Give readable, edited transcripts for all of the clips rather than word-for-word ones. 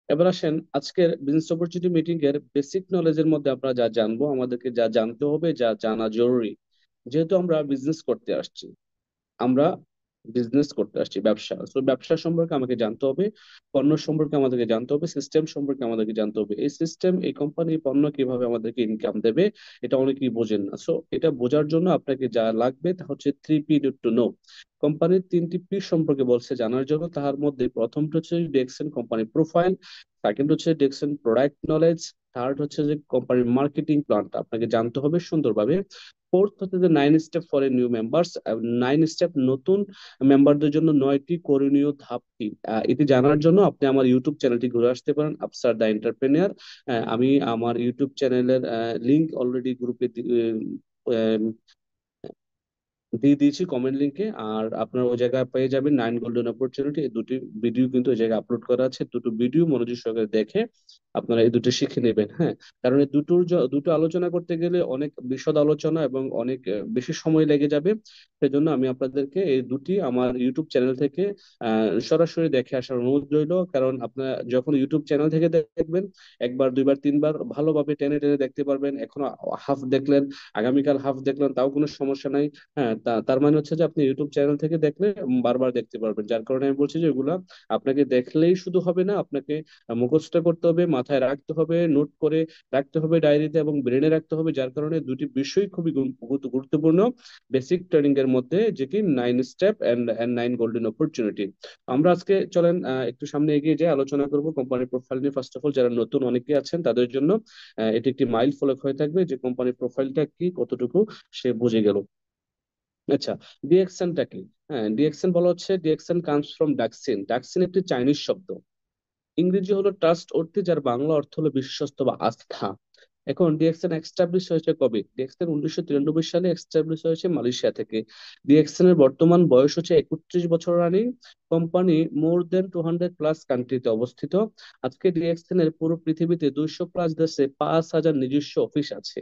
এবার আসেন আজকের বিজনেস অপরচুনিটি মিটিং এর বেসিক নলেজের মধ্যে আমরা যা জানবো, আমাদেরকে যা জানতে হবে, যা জানা জরুরি। যেহেতু আমরা বিজনেস করতে আসছি, আমরা বিজনেস করতে আসছি, ব্যবসা। তো ব্যবসা সম্পর্কে আমাকে জানতে হবে, পণ্য সম্পর্কে আমাদেরকে জানতে হবে, সিস্টেম সম্পর্কে আমাদেরকে জানতে হবে। এই সিস্টেম, এই কোম্পানি পণ্য কিভাবে আমাদেরকে ইনকাম দেবে, এটা অনেকেই বোঝেন না। সো এটা বোঝার জন্য আপনাকে যা লাগবে তা হচ্ছে 3P টু নো। কোম্পানির 3টি পি সম্পর্কে বলছে জানার জন্য। তার মধ্যে প্রথমটা হচ্ছে ডিএক্সএন কোম্পানি প্রোফাইল, সেকেন্ড হচ্ছে ডিএক্সএন প্রোডাক্ট নলেজ, থার্ড হচ্ছে যে কোম্পানির মার্কেটিং প্ল্যানটা আপনাকে জানতে হবে সুন্দরভাবে। ফোর্থ হচ্ছে যে 9 step for a new members, 9 step নতুন মেম্বারদের জন্য 9টি করণীয় ধাপ কি। এটি জানার জন্য আপনি আমার ইউটিউব চ্যানেলটি ঘুরে আসতে পারেন, আফসার দ্য এন্টারপ্রেনিয়ার। আমি আমার ইউটিউব চ্যানেলের লিংক অলরেডি গ্রুপে দিয়ে দিয়েছি কমেন্ট লিঙ্কে। আর আপনারা ওই জায়গায় পেয়ে যাবেন 9 গোল্ডেন অপরচুনিটি। এই দুটি ভিডিও কিন্তু ওই জায়গায় আপলোড করা আছে। দুটো ভিডিও মনোযোগ সহকারে দেখে আপনারা এই দুটো শিখে নেবেন। হ্যাঁ, কারণ এই দুটো আলোচনা করতে গেলে অনেক বিশদ আলোচনা এবং অনেক বেশি সময় লেগে যাবে। সেজন্য আমি আপনাদেরকে এই দুটি আমার ইউটিউব চ্যানেল থেকে সরাসরি দেখে আসার অনুরোধ রইল। কারণ আপনারা যখন ইউটিউব চ্যানেল থেকে দেখবেন, একবার দুইবার তিনবার ভালোভাবে টেনে টেনে দেখতে পারবেন। এখনো হাফ দেখলেন, আগামীকাল হাফ দেখলেন, তাও কোনো সমস্যা নাই। হ্যাঁ, তার মানে হচ্ছে যে আপনি ইউটিউব চ্যানেল থেকে দেখলে বারবার দেখতে পারবেন। যার কারণে আমি বলছি যে এগুলা আপনাকে দেখলেই শুধু হবে না, আপনাকে মুখস্থ করতে হবে, মাথায় রাখতে হবে, নোট করে রাখতে হবে ডায়েরিতে এবং ব্রেনে রাখতে হবে। যার কারণে দুটি বিষয় খুবই গুরুত্বপূর্ণ বেসিক ট্রেনিং এর মধ্যে, যে কি 9 স্টেপ এন্ড 9 গোল্ডেন অপরচুনিটি। আমরা আজকে চলেন একটু সামনে এগিয়ে যাই, আলোচনা করব কোম্পানির প্রোফাইল নিয়ে। ফার্স্ট অফ অল, যারা নতুন অনেকে আছেন তাদের জন্য এটি একটি মাইল ফলক হয়ে থাকবে যে কোম্পানির প্রোফাইলটা কি, কতটুকু সে বুঝে গেল। আচ্ছা, ডিএক্সএনটা কি? হ্যাঁ, ডিএক্সএন বলা হচ্ছে, ডিএক্সএন কামস ফ্রম ডাকসিন। ডাকসিন একটি চাইনিজ শব্দ, ইংরেজি হলো ট্রাস্ট অর্থে, যার বাংলা অর্থ হলো বিশ্বস্ত বা আস্থা। এখন ডিএক্সএন এস্টাবলিশ হয়েছে কবে? ডিএক্সএন 1993 সালে এস্টাবলিশ হয়েছে মালয়েশিয়া থেকে। ডিএক্সএন এর বর্তমান বয়স হচ্ছে 31 বছর রানিং। কোম্পানি মোর দেন 200+ কান্ট্রিতে অবস্থিত। আজকে ডিএক্সএন এর পুরো পৃথিবীতে 200+ দেশে 5,000 নিজস্ব অফিস আছে।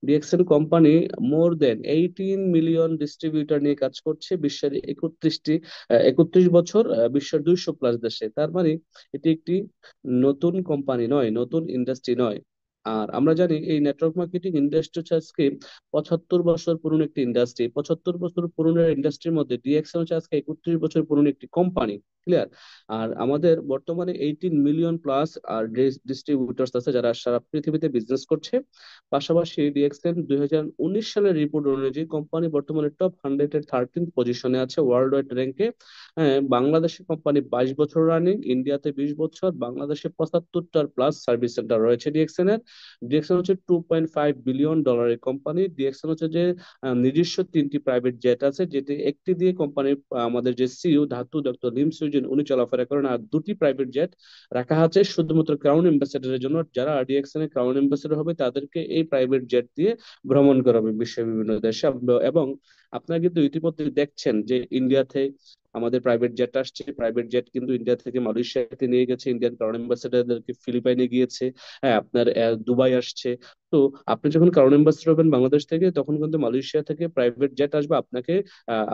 ডিএক্সএন কোম্পানি মোর দেন 18 মিলিয়ন ডিস্ট্রিবিউটর নিয়ে কাজ করছে বিশ্বের 31 বছর, বিশ্বের 200+ দেশে। তার মানে এটি একটি নতুন কোম্পানি নয়, নতুন ইন্ডাস্ট্রি নয়। আর আমরা জানি এই নেটওয়ার্ক মার্কেটিং ইন্ডাস্ট্রি হচ্ছে আজকে 75 বছর পুরনো একটি ইন্ডাস্ট্রি। 75 বছর পুরনো ইন্ডাস্ট্রির মধ্যে ডিএক্সএন হচ্ছে আজকে 31 বছর পুরনো একটি কোম্পানি। ক্লিয়ার? আর আমাদের বর্তমানে 18 মিলিয়ন প্লাস আর ডিস্ট্রিবিউটার্স আছে যারা সারা পৃথিবীতে বিজনেস করছে। পাশাপাশি ডিএক্সএন 2019 সালের রিপোর্ট অনুযায়ী কোম্পানি বর্তমানে টপ 100 এর 13th পজিশনে আছে ওয়ার্ল্ড ওয়াইড র্যাঙ্কে। হ্যাঁ, বাংলাদেশে কোম্পানি 22 বছর রানিং, ইন্ডিয়াতে 20 বছর, বাংলাদেশে 75টার প্লাস সার্ভিস সেন্টার রয়েছে ডিএক্সএন এর। ডিএক্সএন হচ্ছে $2.5 বিলিয়ন কোম্পানি। ডিএক্সএন হচ্ছে যে নিজস্ব 3টি প্রাইভেট জেট আছে, যেটি একটি দিয়ে কোম্পানির আমাদের যে সিইও ধাতু ডক্টর লিম সুইজেন উনি চলাফেরা করেন। আর দুটি প্রাইভেট জেট রাখা আছে শুধুমাত্র ক্রাউন এম্বাসেডারের জন্য। যারা ডিএক্সএন এর ক্রাউন এম্বাসেডর হবে তাদেরকে এই প্রাইভেট জেট দিয়ে ভ্রমণ করাবে বিশ্বের বিভিন্ন দেশে। এবং আপনারা কিন্তু ইতিমধ্যে দেখছেন যে ইন্ডিয়াতে আমাদের প্রাইভেট জেট আসছে। প্রাইভেট জেট কিন্তু ইন্ডিয়া থেকে মালয়েশিয়াতে নিয়ে গেছে, ইন্ডিয়ান ক্রাউন এম্বাসেডারদেরকে ফিলিপাইনে গিয়েছে। হ্যাঁ, আপনার দুবাই আসছে। তো আপনি যখন ক্রাউন এম্বাসেডর হবেন বাংলাদেশ থেকে, তখন কিন্তু মালয়েশিয়া থেকে প্রাইভেট জেট আসবে আপনাকে,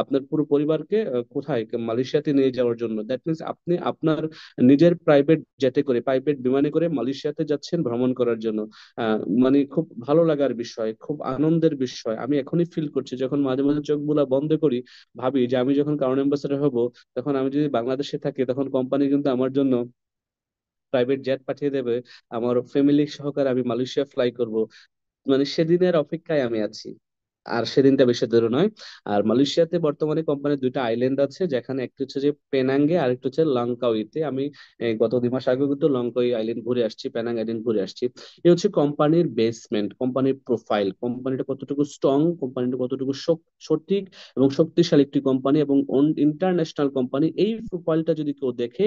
আপনার পুরো পরিবারকে কোথায়, মালয়েশিয়াতে নিয়ে যাওয়ার জন্য। দ্যাট মিনস আপনি আপনার নিজের প্রাইভেট জেটে করে, প্রাইভেট বিমানে করে মালয়েশিয়াতে যাচ্ছেন ভ্রমণ করার জন্য। মানে খুব ভালো লাগার বিষয়, খুব আনন্দের বিষয়। আমি এখনই ফিল করছি, যখন মাঝে মাঝে চোখগুলা বন্ধ করি, ভাবি যে আমি যখন কারণ অ্যাম্বাসেডর হব, তখন আমি যদি বাংলাদেশে থাকি, তখন কোম্পানি কিন্তু আমার জন্য প্রাইভেট জেট পাঠিয়ে দেবে। আমার ফ্যামিলি সহকারে আমি মালয়েশিয়া ফ্লাই করব। মানে সেদিনের অপেক্ষায় আমি আছি। আর সেদিনটা বেশি দূরে নয়। আর মালয়েশিয়াতে বর্তমানে কোম্পানির দুইটা আইল্যান্ড আছে, যেখানে একটি হচ্ছে যে পেনাঙ্গে আর একটা হচ্ছে লঙ্কাউইতে। আমি গত 2 মাস আগে কিন্তু লঙ্কাউই আইল্যান্ড ঘুরে আসছি, পেনাং আইল্যান্ড ঘুরে আসছি। এ হচ্ছে কোম্পানির বেসমেন্ট, কোম্পানির প্রোফাইল, কোম্পানিটা কতটুকু স্ট্রং, কোম্পানিটা কতটুকু সঠিক এবং শক্তিশালী একটি কোম্পানি এবং ইন্টারন্যাশনাল কোম্পানি। এই প্রোফাইলটা যদি কেউ দেখে,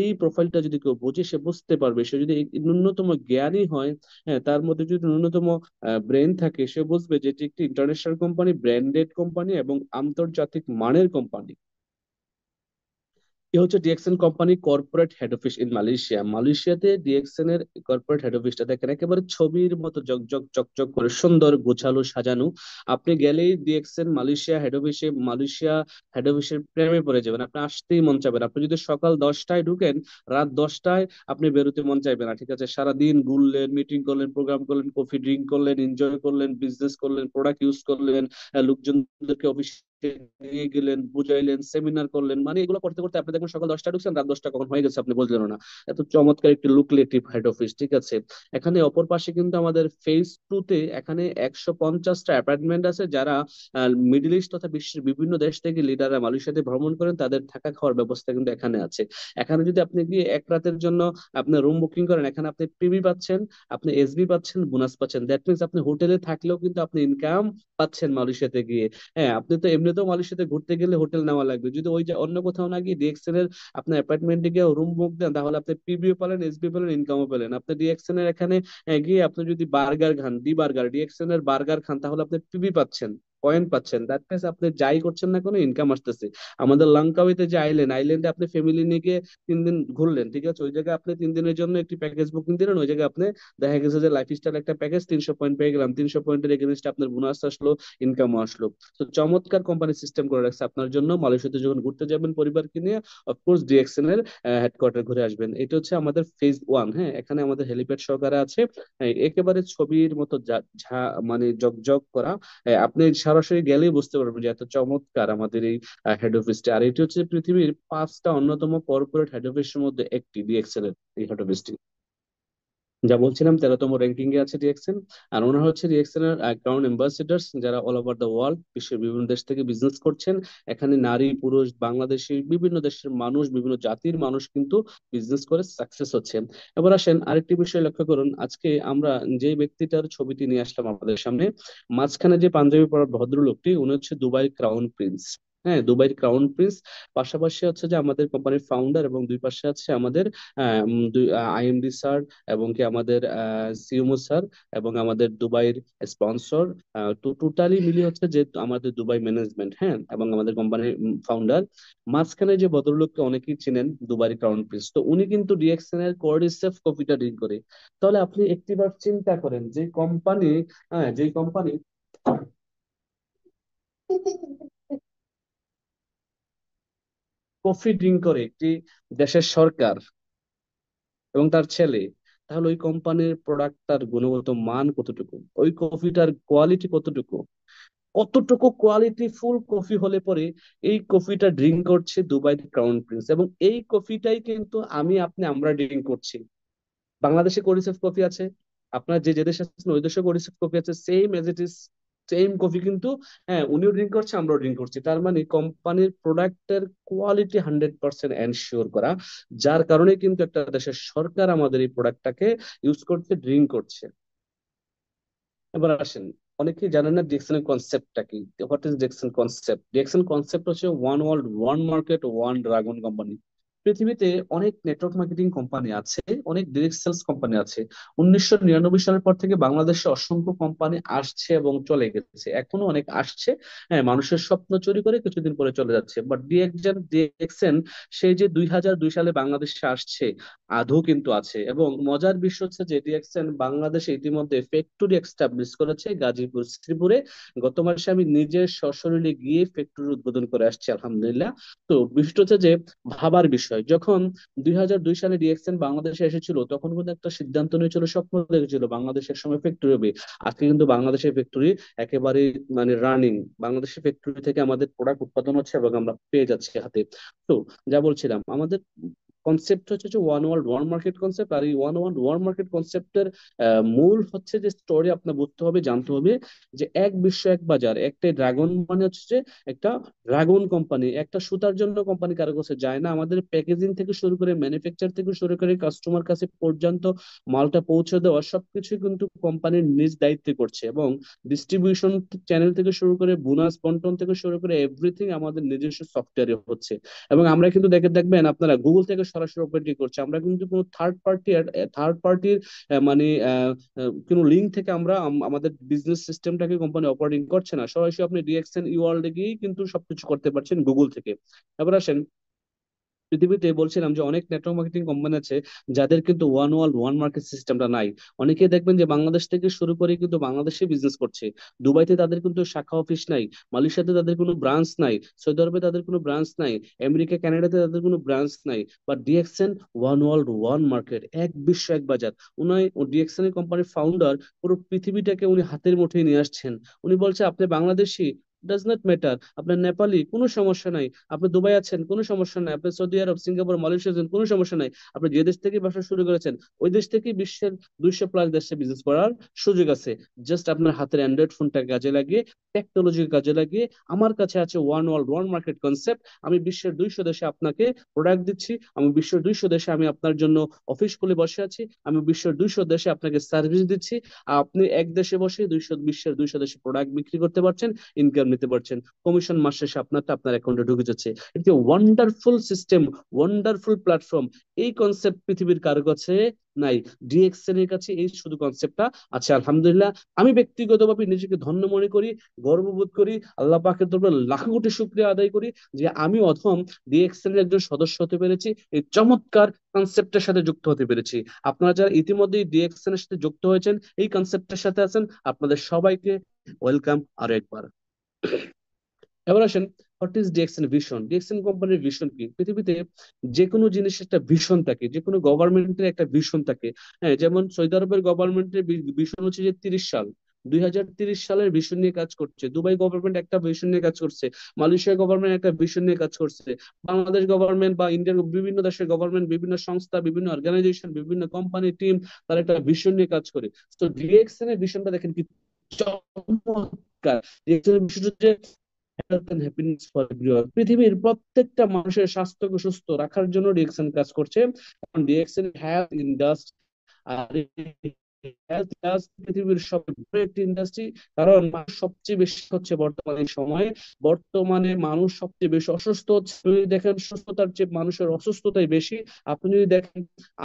এই প্রোফাইলটা যদি কেউ বুঝে, সে বুঝতে পারবে। সে যদি ন্যূনতম জ্ঞানী হয়, হ্যাঁ, তার মধ্যে যদি ন্যূনতম ব্রেন থাকে, সে বুঝবে যে এটি একটি ইন্টারন্যাশনাল কোম্পানি, ব্র্যান্ডেড কোম্পানি এবং আন্তর্জাতিক মানের কোম্পানি। এ হচ্ছে DXN company corporate head office in Malaysia. মালয়েশিয়াতে ডিএক্সএন এর কর্পোরেট হেড অফিসটা দেখেন, একেবারে ছবির মতো জকজক চকচক করে সুন্দর গোছালো সাজানো। আপনি গেলেই ডিএক্সএন মালয়েশিয়া হেড অফিসে, মালয়েশিয়া হেড অফিসের প্রেমে পড়ে যাবেন, আপনি আসতেই মন চাইবে না। আপনি যদি সকাল 10টায় ঢুকেন, রাত 10টায় আপনি বেরোতে মন চাইবে না। ঠিক আছে, সারাদিন ঘুরলেন, মিটিং করলেন, প্রোগ্রাম করলেন, কফি ড্রিঙ্ক করলেন, এনজয় করলেন, বিজনেস করলেন, প্রোডাক্ট ইউজ করলেন, লোকজনদেরকে অফিস নিয়ে গেলেন, বুঝাইলেন, সেমিনার করলেন, মানে এগুলো করতে করতে আপনি দেখবেন সকাল 10টায় ঢুকছেন, রাত 10টা কখন হয়ে গেছে আপনি বুঝলেন না। এত চমৎকার একটি লুক্রেটিভ হেড অফিস। ঠিক আছে, এখানে অপর পাশে কিন্তু আমাদের ফেজ 2 তে এখানে 150টা অ্যাপার্টমেন্ট আছে, যারা মিডল ইস্ট তথা বিশ্বের বিভিন্ন দেশ থেকে লিডাররা মালয়েশিয়াতে ভ্রমণ করেন, তাদের থাকা খাওয়ার ব্যবস্থা কিন্তু এখানে আছে। এখানে যদি আপনি গিয়ে এক রাতের জন্য আপনার রুম বুকিং করেন, এখানে আপনি পিবি পাচ্ছেন, আপনি এসবি পাচ্ছেন, বোনাস পাচ্ছেন। দ্যাট মিনস আপনি হোটেলে থাকলেও কিন্তু আপনি ইনকাম পাচ্ছেন মালয়েশিয়াতে গিয়ে। হ্যাঁ, আপনি তো এমনিতেও মালয়েশিয়াতে ঘুরতে গেলে হোটেল নেওয়া লাগবে, যদি ওই যে অন্য কোথাও না গিয়ে ডিএক্সএন এর আপনার অ্যাপার্টমেন্টে গিয়ে রুম বুক দেন, তাহলে আপনি পিবিও পেলেন, এসবি পেলেন, ইনকামও পেলেন। আপনি ডিএক্সএন এর এখানে গিয়ে আপনি যদি বার্গার খান, ডিএক্সএন এর বার্গার খান, তাহলে আপনি পিবি পাচ্ছেন, পয়েন্ট পাচ্ছেন। দ্যাট মিনস আপনি যাই করছেন না কোনো ইনকাম আসতেছে। আমাদের লাঙ্কাউইতে যে আইল্যান্ডে আপনি ফ্যামিলি নিয়ে গিয়ে 3 দিন ঘুরলেন, ঠিক আছে, ওই জায়গায় আপনি 3 দিনের জন্য একটি প্যাকেজ বুকিং দিলেন, ওই জায়গায় আপনি দেখা গেছে যে লাইফস্টাইল একটা প্যাকেজ 300 পয়েন্ট পেয়ে গেলাম, 300 পয়েন্টের এগেনস্টে আপনার বোনাস আসলো, ইনকামও আসলো। তো চমৎকার কোম্পানি সিস্টেম করে রাখছে আপনার জন্য। মালয়েশিয়াতে যখন ঘুরতে যাবেন পরিবারকে নিয়ে, অফকোর্স ডিএক্সএন এর হেডকোয়ার্টার ঘুরে আসবেন। এটা হচ্ছে আমাদের ফেজ 1। হ্যাঁ, এখানে আমাদের হেলিপ্যাড সহকারে আছে। একেবারে ছবির মতো মানে জকজক করা। আপনি সরাসরি গেলেই বুঝতে পারবেন যে এত চমৎকার আমাদের এই হেড অফিসটা। আর এটি হচ্ছে পৃথিবীর 5টা অন্যতম কর্পোরেট হেড অফিসের মধ্যে একটি, ডিএক্সএন এর এই হেড অফিসটি। যা বলছিলাম, 13তম র্যাঙ্কিং এ আছে ডিএক্সএন। আর ওনারা হচ্ছে ডিএক্সএন এর ক্রাউন এম্বাসেডার্স, যারা অল ওভার দ্য ওয়ার্ল্ড, বিশ্বের বিভিন্ন দেশ থেকে বিজনেস করছেন। এখানে নারী পুরুষ বাংলাদেশি বিভিন্ন দেশের মানুষ, বিভিন্ন জাতির মানুষ কিন্তু বিজনেস করে সাকসেস হচ্ছে। এবার আসেন আরেকটি বিষয় লক্ষ্য করুন, আজকে আমরা যে ব্যক্তিটার ছবিটি নিয়ে আসলাম আমাদের সামনে, মাঝখানে যে পাঞ্জাবি পরা ভদ্রলোকটি, উনি হচ্ছে দুবাই ক্রাউন প্রিন্স। হ্যাঁ, দুবাইয়ের ক্রাউন প্রিন্স। পাশাপাশি হচ্ছে যে আমাদের কোম্পানির ফাউন্ডার, এবং দুই পাশে আছে আমাদের আইএমডি স্যার, এবং কি আমাদের সিএমও স্যার, এবং আমাদের দুবাইয়ের স্পন্সর। তো টোটালি মিলিয়ে হচ্ছে যে আমাদের দুবাই ম্যানেজমেন্ট, হ্যাঁ, এবং আমাদের কোম্পানির ফাউন্ডার। মাঝখানে যে ভদ্রলোককে অনেকেই চেনেন, দুবাই ক্রাউন প্রিন্স, তো উনি কিন্তু ডিএক্সএন এর কোর্ডিসেপ কফিটা ড্রিঙ্ক করে। তাহলে আপনি একটিবার চিন্তা করেন, যে কোম্পানি, হ্যাঁ, যে কোম্পানি কফি ড্রিঙ্ক করে একটি দেশের সরকার এবং তার ছেলে, তাহলে ওই কোম্পানির প্রোডাক্টটার গুণগত মান কতটুকু, ওই কফিটার কোয়ালিটি কতটুকু, কতটুকু কোয়ালিটি ফুল কফি হলে পরে এই কফিটা ড্রিঙ্ক করছে দুবাই ক্রাউন প্রিন্স। এবং এই কফিটাই কিন্তু আমরা ড্রিঙ্ক করছি। বাংলাদেশে করিসেফ কফি আছে, আপনার যে যে দেশে আছেন ওই দেশে করিসেফ কফি আছে, same as it is, same coffee কিন্তু। হ্যাঁ, উনিও ড্রিঙ্ক করছে, আমরাও ড্রিঙ্ক করছি। তার মানে কোম্পানির প্রোডাক্টের কোয়ালিটি 100% এনশিওর করা, যার কারণে কিন্তু একটা দেশের সরকার আমাদের এই প্রোডাক্টটাকে ইউজ করছে, ড্রিঙ্ক করছে। এবার আসেন, অনেকেই জানেন না ডিএক্সএন এর কনসেপ্টটা কি। What is DXN concept? DXN concept হচ্ছে one world, one market, one dragon company. পৃথিবীতে অনেক নেটওয়ার্ক মার্কেটিং কোম্পানি আছে, অনেক ডিরেক্ট সেলস কোম্পানি আছে। 1999 সালের পর থেকে বাংলাদেশে অসংখ্য কোম্পানি আসছে এবং চলে গেছে, এখনো অনেক আসছে। হ্যাঁ, মানুষের স্বপ্ন চুরি করে কিছুদিন পরে চলে যাচ্ছে, বাট ডিএক্সএন সেই যে 2002 সালে বাংলাদেশে আসছে, আধো কিন্তু আছে। এবং মজার বিষয় হচ্ছে যে ডিএক্সএন বাংলাদেশে ইতিমধ্যে ফ্যাক্টরি এস্টাবলিশ করেছে গাজীপুর, শ্রীপুরে। গত মাসে আমি নিজে সশরীরে গিয়ে ফ্যাক্টরি উদ্বোধন করে আসছি, আলহামদুলিল্লাহ। তো বিষয়টা হচ্ছে যে ভাবার বিষয়, যখন 2002 সালে ডিএক্সএন বাংলাদেশে এসেছিল, তখন কিন্তু একটা সিদ্ধান্ত নিয়েছিল, স্বপ্ন দেখেছিল বাংলাদেশের সময় ফ্যাক্টরি হবে। আজকে কিন্তু বাংলাদেশের ফ্যাক্টরি একেবারে মানে রানিং, বাংলাদেশের ফ্যাক্টরি থেকে আমাদের প্রোডাক্ট উৎপাদন হচ্ছে এবং আমরা পেয়ে যাচ্ছি হাতে। তো যা বলছিলাম, আমাদের কনসেপ্ট হচ্ছে যে one world one market concept. আর এই ওয়ান ওয়ার্ল্ড ওয়ান মার্কেট কনসেপ্টের মূল হচ্ছে যে স্টোরি আপনার বুঝতে হবে, জানতে হবে, যে এক বিশ্ব এক বাজার, একটা ড্রাগন মানে হচ্ছে যে একটা ড্রাগন কোম্পানি। একটা সুতার জন্য কোম্পানি কারো কাছে যায় না, আমাদের প্যাকেজিং থেকে শুরু করে ম্যানুফ্যাকচার থেকে শুরু করে কাস্টমার কাছে পর্যন্ত মালটা পৌঁছে দেওয়া, সবকিছু কিন্তু কোম্পানির নিজ দায়িত্বে করছে। এবং ডিস্ট্রিবিউশন চ্যানেল থেকে শুরু করে বোনাস বন্টন থেকে শুরু করে এভরিথিং আমাদের নিজস্ব সফটওয়্যারে হচ্ছে। এবং আমরা কিন্তু দেখবেন আপনারা গুগল থেকে সরাসরি অপারেটিং করছে, আমরা কিন্তু কোনো থার্ড পার্টির মানে কোনো লিঙ্ক থেকে আমরা আমাদের বিজনেস সিস্টেমটাকে কোম্পানি অপারেটিং করছে না, সরাসরি আপনি ডিএক্সএন ই ওয়ার্ল্ডে গিয়েই কিন্তু সবকিছু করতে পারছেন গুগল থেকে। এবার আসেন, পৃথিবীতে বলছিলাম যে অনেক নেটওয়ার্ক মার্কেটিং কোম্পানি আছে যাদের কিন্তু ওয়ান ওয়ার্ল্ড ওয়ান মার্কেট সিস্টেমটা নাই। অনেকে দেখবেন যে বাংলাদেশ থেকে শুরু করে কিন্তু বাংলাদেশে বিজনেস করছে, দুবাইতে তাদের কিন্তু শাখা অফিস নাই, মালয়েশিয়াতে তাদের কোনো ব্রাঞ্চ নাই, সৌদি আরবে তাদের কোনো ব্রাঞ্চ নাই, আমেরিকা কানাডাতে তাদের কোনো ব্রাঞ্চ নাই। But DXN one world one market, এক বিশ্ব এক বাজার। উনি ডিএক্সএন এর কোম্পানির ফাউন্ডার পুরো পৃথিবীটাকে উনি হাতের মুঠোয় নিয়ে আসছেন। উনি বলছে আপনি বাংলাদেশি, ডাজ নট ম্যাটার, আপনার নেপালি কোনো সমস্যা নাই, আপনি দুবাই আছেন কোনো সমস্যা নাই, আপনি সৌদি আরব সিঙ্গাপুর মালয়েশিয়া আছেন কোনো সমস্যা নাই, আপনি যে দেশ থেকে ব্যবসা শুরু করেছেন ওই দেশ থেকে বিশ্বের 200+ দেশে বিজনেস করার সুযোগ আছে। জাস্ট আপনার হাতের অ্যান্ড্রয়েড ফোনটা কাজে লাগিয়ে, টেকনোলজির কাজে লাগিয়ে, আমার কাছে আছে one world one market concept, আমি বিশ্বের 200 দেশে আপনাকে প্রোডাক্ট দিচ্ছি, আমি বিশ্বের 200 দেশে আমি আপনার জন্য অফিস খুলে বসে আছি, আমি বিশ্বের 200 দেশে আপনাকে সার্ভিস দিচ্ছি, আর আপনি এক দেশে বসে বিশ্বের 200 দেশে প্রোডাক্ট বিক্রি করতে পারছেন, ইনকাম নিতে পারছেন, কমিশন মাস শেষে আপনারটা আপনার অ্যাকাউন্টে ঢুকে যাচ্ছে। এটা ওয়ান্ডারফুল সিস্টেম, ওয়ান্ডারফুল প্ল্যাটফর্ম। এই কনসেপ্ট পৃথিবীর কারো কাছে নাই, ডিএক্সএন এর কাছে এই শুধু কনসেপ্টটা আছে। আলহামদুলিল্লাহ, আমি ব্যক্তিগতভাবে নিজেকে ধন্য মনে করি, গর্ববোধ করি, আল্লাহ পাকের দরবারে লাখ কোটি শুকরিয়া আদায় করি যে আমি অথম ডিএক্সএন এর একজন সদস্য হতে পেরেছি, এই চমৎকার কনসেপ্টের সাথে যুক্ত হতে পেরেছি। আপনারা যারা ইতিমধ্যেই ডিএক্সএন এর সাথে যুক্ত হয়েছেন, এই কনসেপ্টের সাথে আছেন, আপনাদের সবাইকে ওয়েলকাম আরো একবার। এবার আসেন, what is DXN vision? DXN কোম্পানির ভিশন কি? পৃথিবীতে যে কোনো জিনিসের একটা ভিশন থাকে, যে কোনো গভর্নমেন্টের একটা ভিশন থাকে। হ্যাঁ, যেমন সৌদি আরবের গভর্নমেন্টের ভিশন হচ্ছে যে 30 সাল, 2030 সালের ভিশন নিয়ে কাজ করছে। দুবাই গভর্নমেন্ট একটা ভিশন নিয়ে কাজ করছে, মালয়েশিয়া গভর্নমেন্ট একটা ভিশন নিয়ে কাজ করছে, বাংলাদেশ গভর্নমেন্ট বা ইন্ডিয়ার বিভিন্ন দেশের গভর্নমেন্ট, বিভিন্ন সংস্থা, বিভিন্ন অর্গানাইজেশন, বিভিন্ন কোম্পানি টিম, তারা একটা ভিশন নিয়ে কাজ করে। তো ডিএক্সএন এর ভিশনটা দেখেন কি চমৎকার। ডিএক্সএন এর ভিশন হচ্ছে health and happiness for everyone. পৃথিবীর প্রত্যেকটা মানুষের স্বাস্থ্যকে সুস্থ রাখার জন্য ডিএক্সএন কাজ করছে। এখন ডিএক্সএন হেলথ ইন্ডাস্ট্রি, আর হেলথ ইন্ডাস্ট্রি পৃথিবীর সবচেয়ে বড় একটি ইন্ডাস্ট্রি। কারণ মানুষ সবচেয়ে বেশি হচ্ছে বর্তমানে সময়ে, বর্তমানে মানুষ সবচেয়ে বেশি অসুস্থ হচ্ছে। আপনি যদি দেখেন সুস্থতার চেয়ে মানুষের অসুস্থতাই বেশি। আপনি যদি দেখেন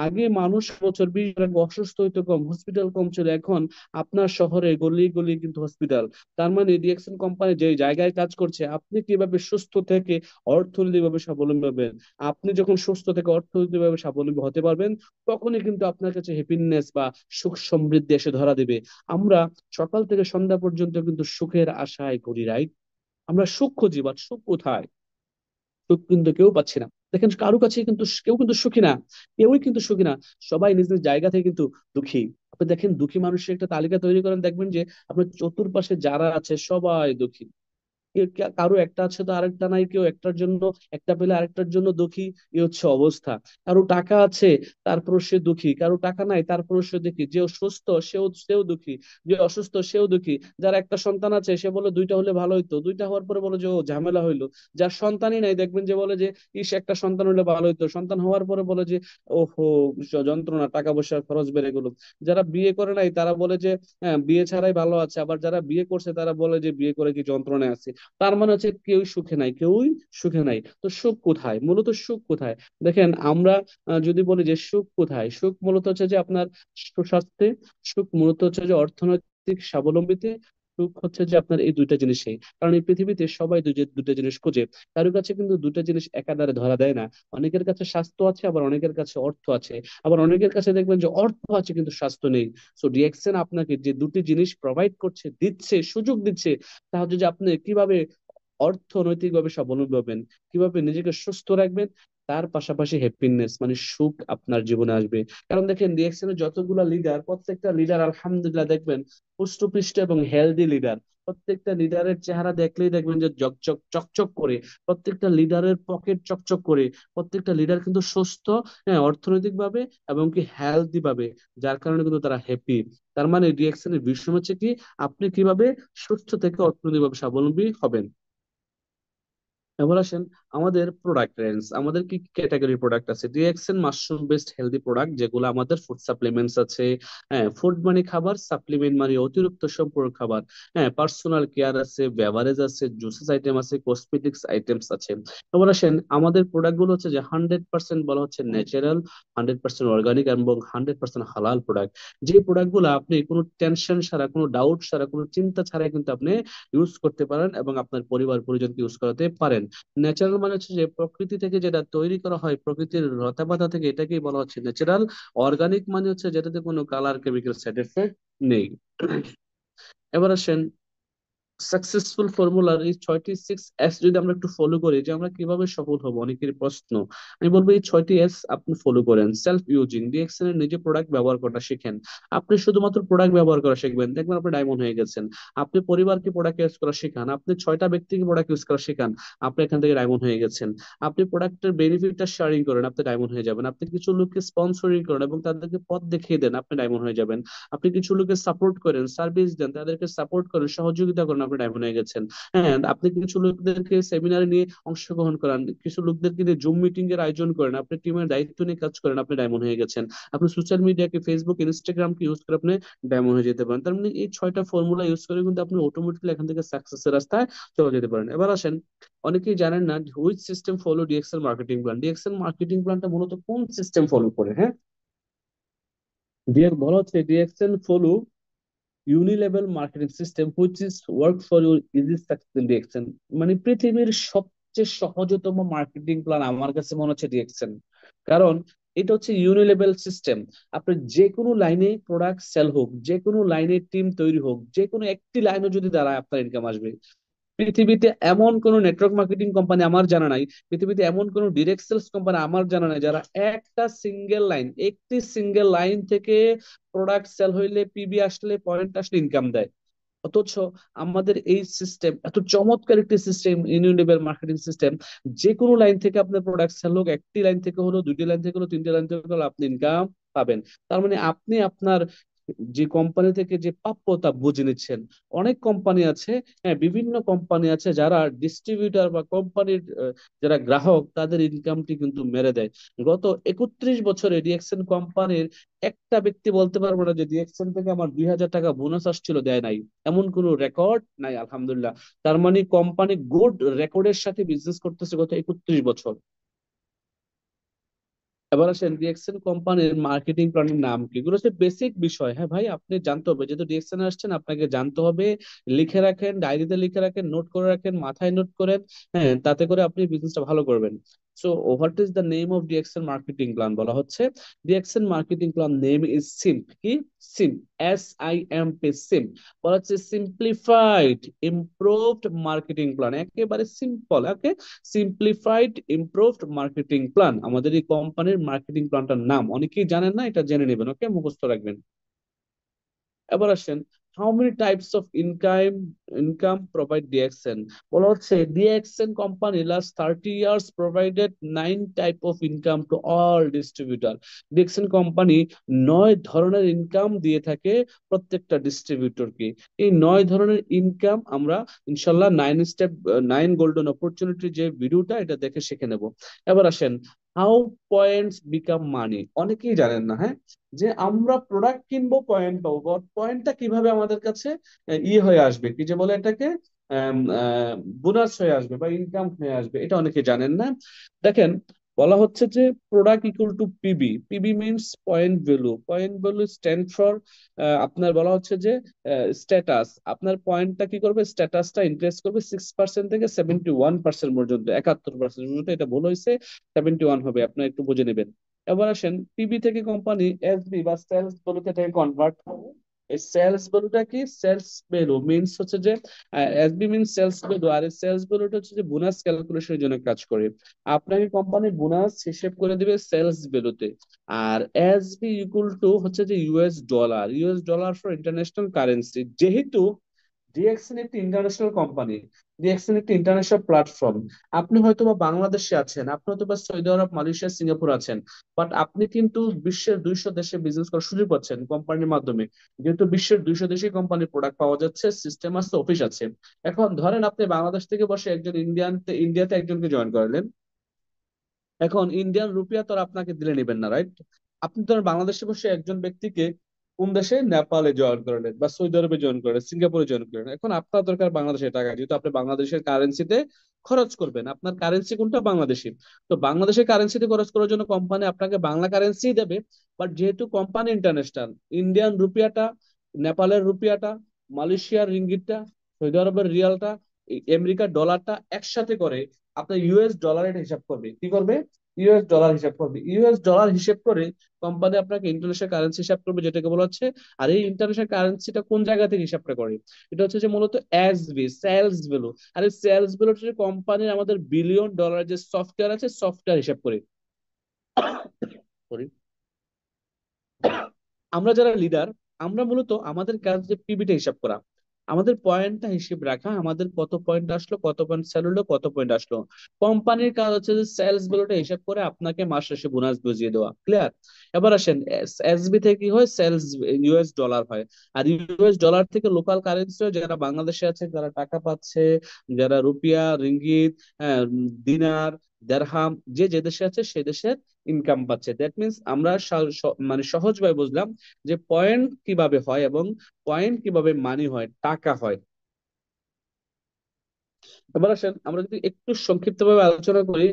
আগে মানুষ বছর 20 আগে অসুস্থ হইতো কম, হসপিটাল কম ছিল, এখন আপনার শহরে গলি গলি কিন্তু হসপিটাল। তার মানে ডিএক্সএন কোম্পানি যে জায়গায় কাজ করছে, আপনি কিভাবে সুস্থ থেকে অর্থনৈতিকভাবে স্বাবলম্বী হবেন, আপনি যখন সুস্থ থেকে অর্থনৈতিকভাবে স্বাবলম্বী হতে পারবেন, তখনই কিন্তু আপনার কাছে হ্যাপিনেস বা সুখ সমৃদ্ধি এসে ধরা দেবে। আমরা সকাল থেকে সন্ধ্যা পর্যন্ত কিন্তু সুখের আশায় ঘুরি, রাইট? আমরা সুখ খুঁজি, বাট সুখ কোথায়? সুখ কিন্তু কেউ পাচ্ছি না। দেখেন কারো কাছে কিন্তু কেউ কিন্তু সুখী না, কেউই কিন্তু সুখী না, সবাই নিজ নিজ জায়গা থেকে কিন্তু দুঃখী। আপনি দেখেন দুঃখী মানুষের একটা তালিকা তৈরি করেন, দেখবেন যে আপনার চতুর্পাশে যারা আছে সবাই দুঃখী। কারো একটা আছে তো আরেকটা নাই, কেউ একটার জন্য একটা পেলে আরেকটার জন্য দুঃখী, এই হচ্ছে অবস্থা। কারো টাকা আছে তারপরও সে দুঃখী, কারো টাকা নাই তারপরও সে দুঃখী, যে সুস্থ সেও সেও দুঃখী, যে অসুস্থ সেও দুঃখী। যার একটা সন্তান আছে সে বলে দুইটা হলে ভালো হইতো, দুইটা হওয়ার পরে বলে যে ও ঝামেলা হইলো। যার সন্তানই নাই দেখবেন যে বলে যে ইস একটা সন্তান হলে ভালো হইতো, সন্তান হওয়ার পরে বলে যে ওহো যন্ত্রণা, টাকা পয়সার খরচ বেড়ে গেল। যারা বিয়ে করে নাই তারা বলে যে হ্যাঁ বিয়ে ছাড়াই ভালো আছে, আবার যারা বিয়ে করছে তারা বলে যে বিয়ে করে কি যন্ত্রণায় আছে। তার মানে হচ্ছে কেউই সুখে নাই, কেউই সুখে নাই। তো সুখ কোথায়? মূলত সুখ কোথায়? দেখেন আমরা যদি বলি যে সুখ কোথায়, সুখ মূলত হচ্ছে যে আপনার সুস্বাস্থ্যে, সুখ মূলত হচ্ছে যে অর্থনৈতিক স্বাবলম্বীতে, সুখ হচ্ছে যে আপনার এই দুইটা জিনিসেই। কারণ এই পৃথিবীতে সবাই দুইটা জিনিস খোঁজে, কারোর কাছে কিন্তু দুইটা জিনিস একাধারে ধরা দেয় না। অনেকের কাছে স্বাস্থ্য আছে, আবার অনেকের কাছে অর্থ আছে, আবার অনেকের কাছে দেখবেন যে অর্থ আছে কিন্তু স্বাস্থ্য নেই। সো ডিএক্সএন আপনাকে যে দুটি জিনিস প্রোভাইড করছে, দিচ্ছে, সুযোগ দিচ্ছে, তা হচ্ছে যে আপনি কিভাবে অর্থনৈতিকভাবে স্বাবলম্বী হবেন, কিভাবে নিজেকে সুস্থ রাখবেন, তার পাশাপাশি হ্যাপিনেস মানে সুখ আপনার জীবনে আসবে। কারণ দেখেন ডিএক্সএন এর যতগুলা লিডার, প্রত্যেকটা লিডার আলহামদুলিল্লাহ দেখবেন পুষ্টপুষ্ট এবং হেলদি লিডার। প্রত্যেকটা লিডারের চেহারা দেখলেই দেখবেন যে চকচক চকচক করে, প্রত্যেকটা লিডারের পকেট চকচক করে, প্রত্যেকটা লিডার কিন্তু সুস্থ, হ্যাঁ, অর্থনৈতিক ভাবে এবং কি হেলদি ভাবে, যার কারণে কিন্তু তারা হ্যাপি। তার মানে ডিএক্সএন এর বিষয় হচ্ছে কি, আপনি কিভাবে সুস্থ থেকে অর্থনৈতিকভাবে স্বাবলম্বী হবেন। এবার আসেন আমাদের প্রোডাক্ট রেঞ্জ, আমাদের কি ক্যাটাগরি প্রোডাক্ট আছে? DXN mushroom based healthy product, যেগুলো আমাদের ফুড সাপ্লিমেন্টস আছে। হ্যাঁ, ফুড মানে খাবার, সাপ্লিমেন্ট মানে অতিরিক্ত সম্পূরক খাবার। হ্যাঁ, পার্সোনাল কেয়ার আছে, বেভারেজ আছে, জুসেস আইটেম আছে, কসমেটিক্স আইটেমস আছে। এবার আসেন আমাদের প্রোডাক্ট গুলো হচ্ছে যে 100% বলা হচ্ছে ন্যাচারাল, 100% অর্গানিক এবং 100% হালাল প্রোডাক্ট। যে প্রোডাক্ট গুলো আপনি কোনো টেনশন ছাড়া, কোনো ডাউট ছাড়া, কোনো চিন্তা ছাড়াই কিন্তু আপনি ইউজ করতে পারেন এবং আপনার পরিবার পরিজনকে ইউজ করাতে পারেন। ন্যাচারাল মানে হচ্ছে যে প্রকৃতি থেকে যেটা তৈরি করা হয়, প্রকৃতির লতাপাতা থেকে, এটাকেই বলা হচ্ছে ন্যাচারাল। অর্গানিক মানে হচ্ছে যেটাতে কোনো কালার, কেমিক্যাল সাইড এফেক্ট নেই। এবার আসেন সাকসেসফুল ফর্মুলার এই 6টি 6 S যদি আমরা একটু ফলো করি, যে আমরা কিভাবে সফল হব, অনেকের প্রশ্ন। আমি বলবো এই 6টি S আপনি ফলো করেন। সেলফ ইউজিং, ডিএক্সএন এর নিজে প্রোডাক্ট ব্যবহার করা শিখেন। আপনি শুধুমাত্র প্রোডাক্ট ব্যবহার করা শিখবেন, দেখবেন আপনি ডায়মন্ড হয়ে গেছেন। আপনি পরিবারকে প্রোডাক্ট ইউজ করা শিখান, আপনি 6টা ব্যক্তিকে প্রোডাক্ট ইউজ করা শিখান, আপনি এখান থেকে ডায়মন্ড হয়ে গেছেন। আপনি প্রোডাক্টের বেনিফিটটা শেয়ারিং করেন, আপনি ডায়মন্ড হয়ে যাবেন। আপনি কিছু লোককে স্পন্সরিং করেন এবং তাদেরকে পথ দেখিয়ে দেন, আপনি ডায়মন্ড হয়ে যাবেন। আপনি কিছু লোককে সাপোর্ট করেন, সার্ভিস দেন, তাদেরকে সাপোর্ট করেন, সহযোগিতা করেন, আপনি ডায়মন্ড হয়ে গেছেন। হ্যাঁ, আপনি কিছু লোকদেরকে সেমিনারে নিয়ে অংশগ্রহণ করান, কিছু লোকদেরকে নিয়ে জুম মিটিং এর আয়োজন করেন, আপনি টিমের দায়িত্ব নিয়ে কাজ করেন, আপনি ডায়মন্ড হয়ে গেছেন। আপনি সোশ্যাল মিডিয়াকে, ফেসবুক, ইনস্টাগ্রামকে ইউজ করে আপনি ডায়মন্ড হয়ে যেতে পারেন। তার মানে এই 6টা ফর্মুলা ইউজ করে কিন্তু আপনি অটোমেটিক্যালি এখান থেকে সাকসেসের রাস্তায় চলে যেতে পারেন। এবার আসেন, অনেকেই জানেন না which system follow DXL marketing plan. DXL marketing প্ল্যানটা মূলত কোন সিস্টেম ফলো করে? হ্যাঁ, বলা হচ্ছে DXL follow unilevel marketing system which is work for your easy success in DXN. মানে পৃথিবীর সবচেয়ে সহজতম মার্কেটিং প্ল্যান আমার কাছে মনে হচ্ছে ডিএক্সএন। কারণ এটা হচ্ছে ইউনিলেভেল সিস্টেম। আপনি যে কোনো লাইনে প্রোডাক্ট সেল হোক, যে কোনো লাইনে টিম তৈরি হোক, যে কোনো একটি লাইনে যদি দাঁড়ায়, আপনার ইনকাম আসবে। পৃথিবীতে এমন কোন নেটওয়ার্ক মার্কেটিং কোম্পানি আমার জানা নাই, পৃথিবীতে এমন কোন ডিরেক্ট সেলস কোম্পানি আমার জানা নাই, যারা একটি সিঙ্গেল লাইন থেকে প্রোডাক্ট সেল হইলে, পিবি আসলে, পয়েন্ট আসলে ইনকাম দেয়। অথচ আমাদের এই সিস্টেম এত চমৎকার একটি সিস্টেম, ইউনিলেভেল মার্কেটিং সিস্টেম। যে কোনো লাইন থেকে আপনার প্রোডাক্ট সেল হোক, একটি লাইন থেকে হলো, দুইটি লাইন থেকে হলো, তিনটি লাইন থেকে হলো, আপনি ইনকাম পাবেন। তার মানে আপনি আপনার যে কোম্পানি থেকে যে প্রাপ্যতা বুঝে নিচ্ছেন। অনেক কোম্পানি আছে, হ্যাঁ, বিভিন্ন কোম্পানি আছে যারা ডিস্ট্রিবিউটর বা কোম্পানির যারা গ্রাহক, তাদের ইনকামটি কিন্তু মেরে দেয়। গত 31 বছরে ডিএক্সএন কোম্পানির একটা ব্যক্তি বলতে পারবো না যে ডিএক্সএন থেকে আমার 2,000 টাকা বোনাস আসছিল, দেয় নাই। এমন কোনো রেকর্ড নাই, আলহামদুলিল্লাহ। তার মানে কোম্পানি গুড রেকর্ডের সাথে বিজনেস করতেছে গত 31 বছর। এবার আসেন ডিএক্সএন কোম্পানির মার্কেটিং প্ল্যানের নাম কি, এগুলো হচ্ছে বেসিক বিষয়। হ্যাঁ ভাই, আপনি জানতে হবে, যেহেতু ডিএক্সএন আসছেন আপনাকে জানতে হবে। লিখে রাখেন, ডায়েরিতে লিখে রাখেন, নোট করে রাখেন, মাথায় নোট করেন। হ্যাঁ, তাতে করে আপনি বিজনেসটা ভালো করবেন। So what is the name of DXN marketing plan? বলা হচ্ছে DXN marketing plan name is SIMP. কি? SIMP, SIMP, SIMP. বলা হচ্ছে সিম্পলিফাইড ইমপ্রুভড মার্কেটিং প্ল্যান, একেবারে simple. Okay, simplified improved marketing plan আমাদের এই কোম্পানির মার্কেটিং প্ল্যানটার নাম। অনেকেই জানেন না, এটা জেনে নেবেন। ওকে, মুখস্থ রাখবেন। এবার আসেন, how many types of income provide DXN. বলা হচ্ছে DXN company last 30 years provided 9 type of income to all distributor. DXN company 9 ধরনের ইনকাম দিয়ে থাকে প্রত্যেকটা ডিস্ট্রিবিউটরকে। এই 9 ধরনের ইনকাম আমরা ইনশাল্লাহ 9 স্টেপ, 9 গোল্ডেন অপরচুনিটি যে ভিডিওটা, এটা দেখে শিখে নেব। এবার আসেন, হাউ পয়েন্টস বিকাম মানি। অনেকেই জানেন না, হ্যাঁ, যে আমরা প্রোডাক্ট কিনবো, পয়েন্ট পাবো, পয়েন্টটা কিভাবে আমাদের কাছে হয়ে আসবে, কি যে বলে এটাকে, বোনাস হয়ে আসবে বা ইনকাম হয়ে আসবে, এটা অনেকে জানেন না। দেখেন, বলা হচ্ছে যে product equal to PB. PB means point value. Point value stand for, আপনার বলা হচ্ছে যে স্ট্যাটাস। আপনার পয়েন্টটা কি করবে, স্ট্যাটাসটা ইনক্রিজ করবে 6% থেকে 71% পর্যন্ত। 71% পর্যন্ত, এটা ভুল হয়েছে, 71 হবে, আপনার একটু বুঝে নেবেন। এবার আসেন, পিবি থেকে কোম্পানি এসবি বা সেলস ভ্যালুতে এটাকে কনভার্ট করবে। এই সেলস ভ্যালুটা কি? সেলস ভ্যালু মিনস হচ্ছে যে এসবি মিনস সেলস ভ্যালু, আর এই সেলস ভ্যালুটা হচ্ছে যে বোনাস ক্যালকুলেশনের জন্য কাজ করে। আপনাকে কোম্পানি বোনাস হিসেব করে দিবে সেলস ভ্যালুতে। আর এসবি ইকুয়াল টু হচ্ছে যে US dollar. US dollar for international currency. যেহেতু ডিএক্সএন একটি ইন্টারন্যাশনাল কোম্পানি, ডিএক্সএন একটি ইন্টারন্যাশনাল প্ল্যাটফর্ম। আপনি হয়তো বা বাংলাদেশে আছেন, আপনি হয়তো বা সৌদি আরব, মালয়েশিয়া, সিঙ্গাপুর আছেন, বাট আপনি কিন্তু বিশ্বের 200 দেশে বিজনেস করার সুযোগ পাচ্ছেন কোম্পানির মাধ্যমে। যেহেতু বিশ্বের 200 দেশে কোম্পানির প্রোডাক্ট পাওয়া যাচ্ছে, সিস্টেম আছে, অফিস আছে। এখন ধরেন আপনি বাংলাদেশ থেকে বসে একজন ইন্ডিয়াতে একজনকে জয়েন করালেন। এখন ইন্ডিয়ান রুপিয়া তো আর আপনাকে দিলে নেবেন না, রাইট? আপনি তো আর বাংলাদেশে বসে একজন ব্যক্তিকে কোন দেশে, নেপালে জয়েন করলেন বা সৌদি আরবে জয়েন করলেন, সিঙ্গাপুরে জয়েন করলেন। এখন আপনার দরকার বাংলাদেশের টাকা, যেহেতু আপনি বাংলাদেশের কারেন্সিতে খরচ করবেন, আপনার কারেন্সি কোনটা? বাংলাদেশি। তো বাংলাদেশের কারেন্সিতে খরচ করার জন্য কোম্পানি আপনাকে বাংলা কারেন্সি দেবে। বাট যেহেতু কোম্পানি ইন্টারন্যাশনাল, ইন্ডিয়ান রুপিয়াটা, নেপালের রুপিয়াটা, মালয়েশিয়ার রিঙ্গিটটা, সৌদি আরবের রিয়ালটা, আমেরিকার ডলারটা একসাথে করে আপনার ইউএস ডলারের হিসাব করবে, কি করবে? ইউএস ডলার হিসাব করবে, ইউএস ডলার হিসেব করে কোম্পানি আপনাকে ইন্টারন্যাশনাল কারেন্সি হিসাব করবে, যেটাকে বলা হচ্ছে। আর এই ইন্টারন্যাশনাল কারেন্সিটা কোন জায়গা থেকে হিসাবটা করে? এটা হচ্ছে যে মূলত এসবি, সেলস ভ্যালু। আর এই সেলস ভ্যালু হচ্ছে কোম্পানির আমাদের বিলিয়ন ডলার যে সফটওয়্যার আছে, সফটওয়্যার হিসাব করে। Sorry। আমরা যারা লিডার, আমরা মূলত আমাদের কাজ যে পিবিটা হিসাব করা, আমাদের পয়েন্টটা হিসেব রাখা, আমাদের কত পয়েন্ট আসলো, কত পয়েন্ট সেল হলো, কত পয়েন্ট আসলো। কোম্পানির কাজ হচ্ছে যে সেলস গুলোটা হিসাব করে আপনাকে মাস শেষে বোনাস বুঝিয়ে দেওয়া। ক্লিয়ার? এবার আসেন, এসবি থেকে কি হয়? সেলস ইউএস ডলার হয়। আর ইউএস ডলার থেকে লোকাল কারেন্সি হয়, যারা বাংলাদেশে আছে, যারা টাকা পাচ্ছে, যারা রুপিয়া, রিঙ্গিত, হ্যাঁ, দিনার, দেরহাম, যে যে দেশে আছে সে দেশের ইনকাম পাচ্ছে। দ্যাট মিনস আমরা মানে সহজভাবে বুঝলাম যে পয়েন্ট কিভাবে হয় এবং পয়েন্ট কিভাবে মানি হয়, টাকা হয়। এবার আসেন আমরা যদি একটু সংক্ষিপ্তভাবে আলোচনা করি,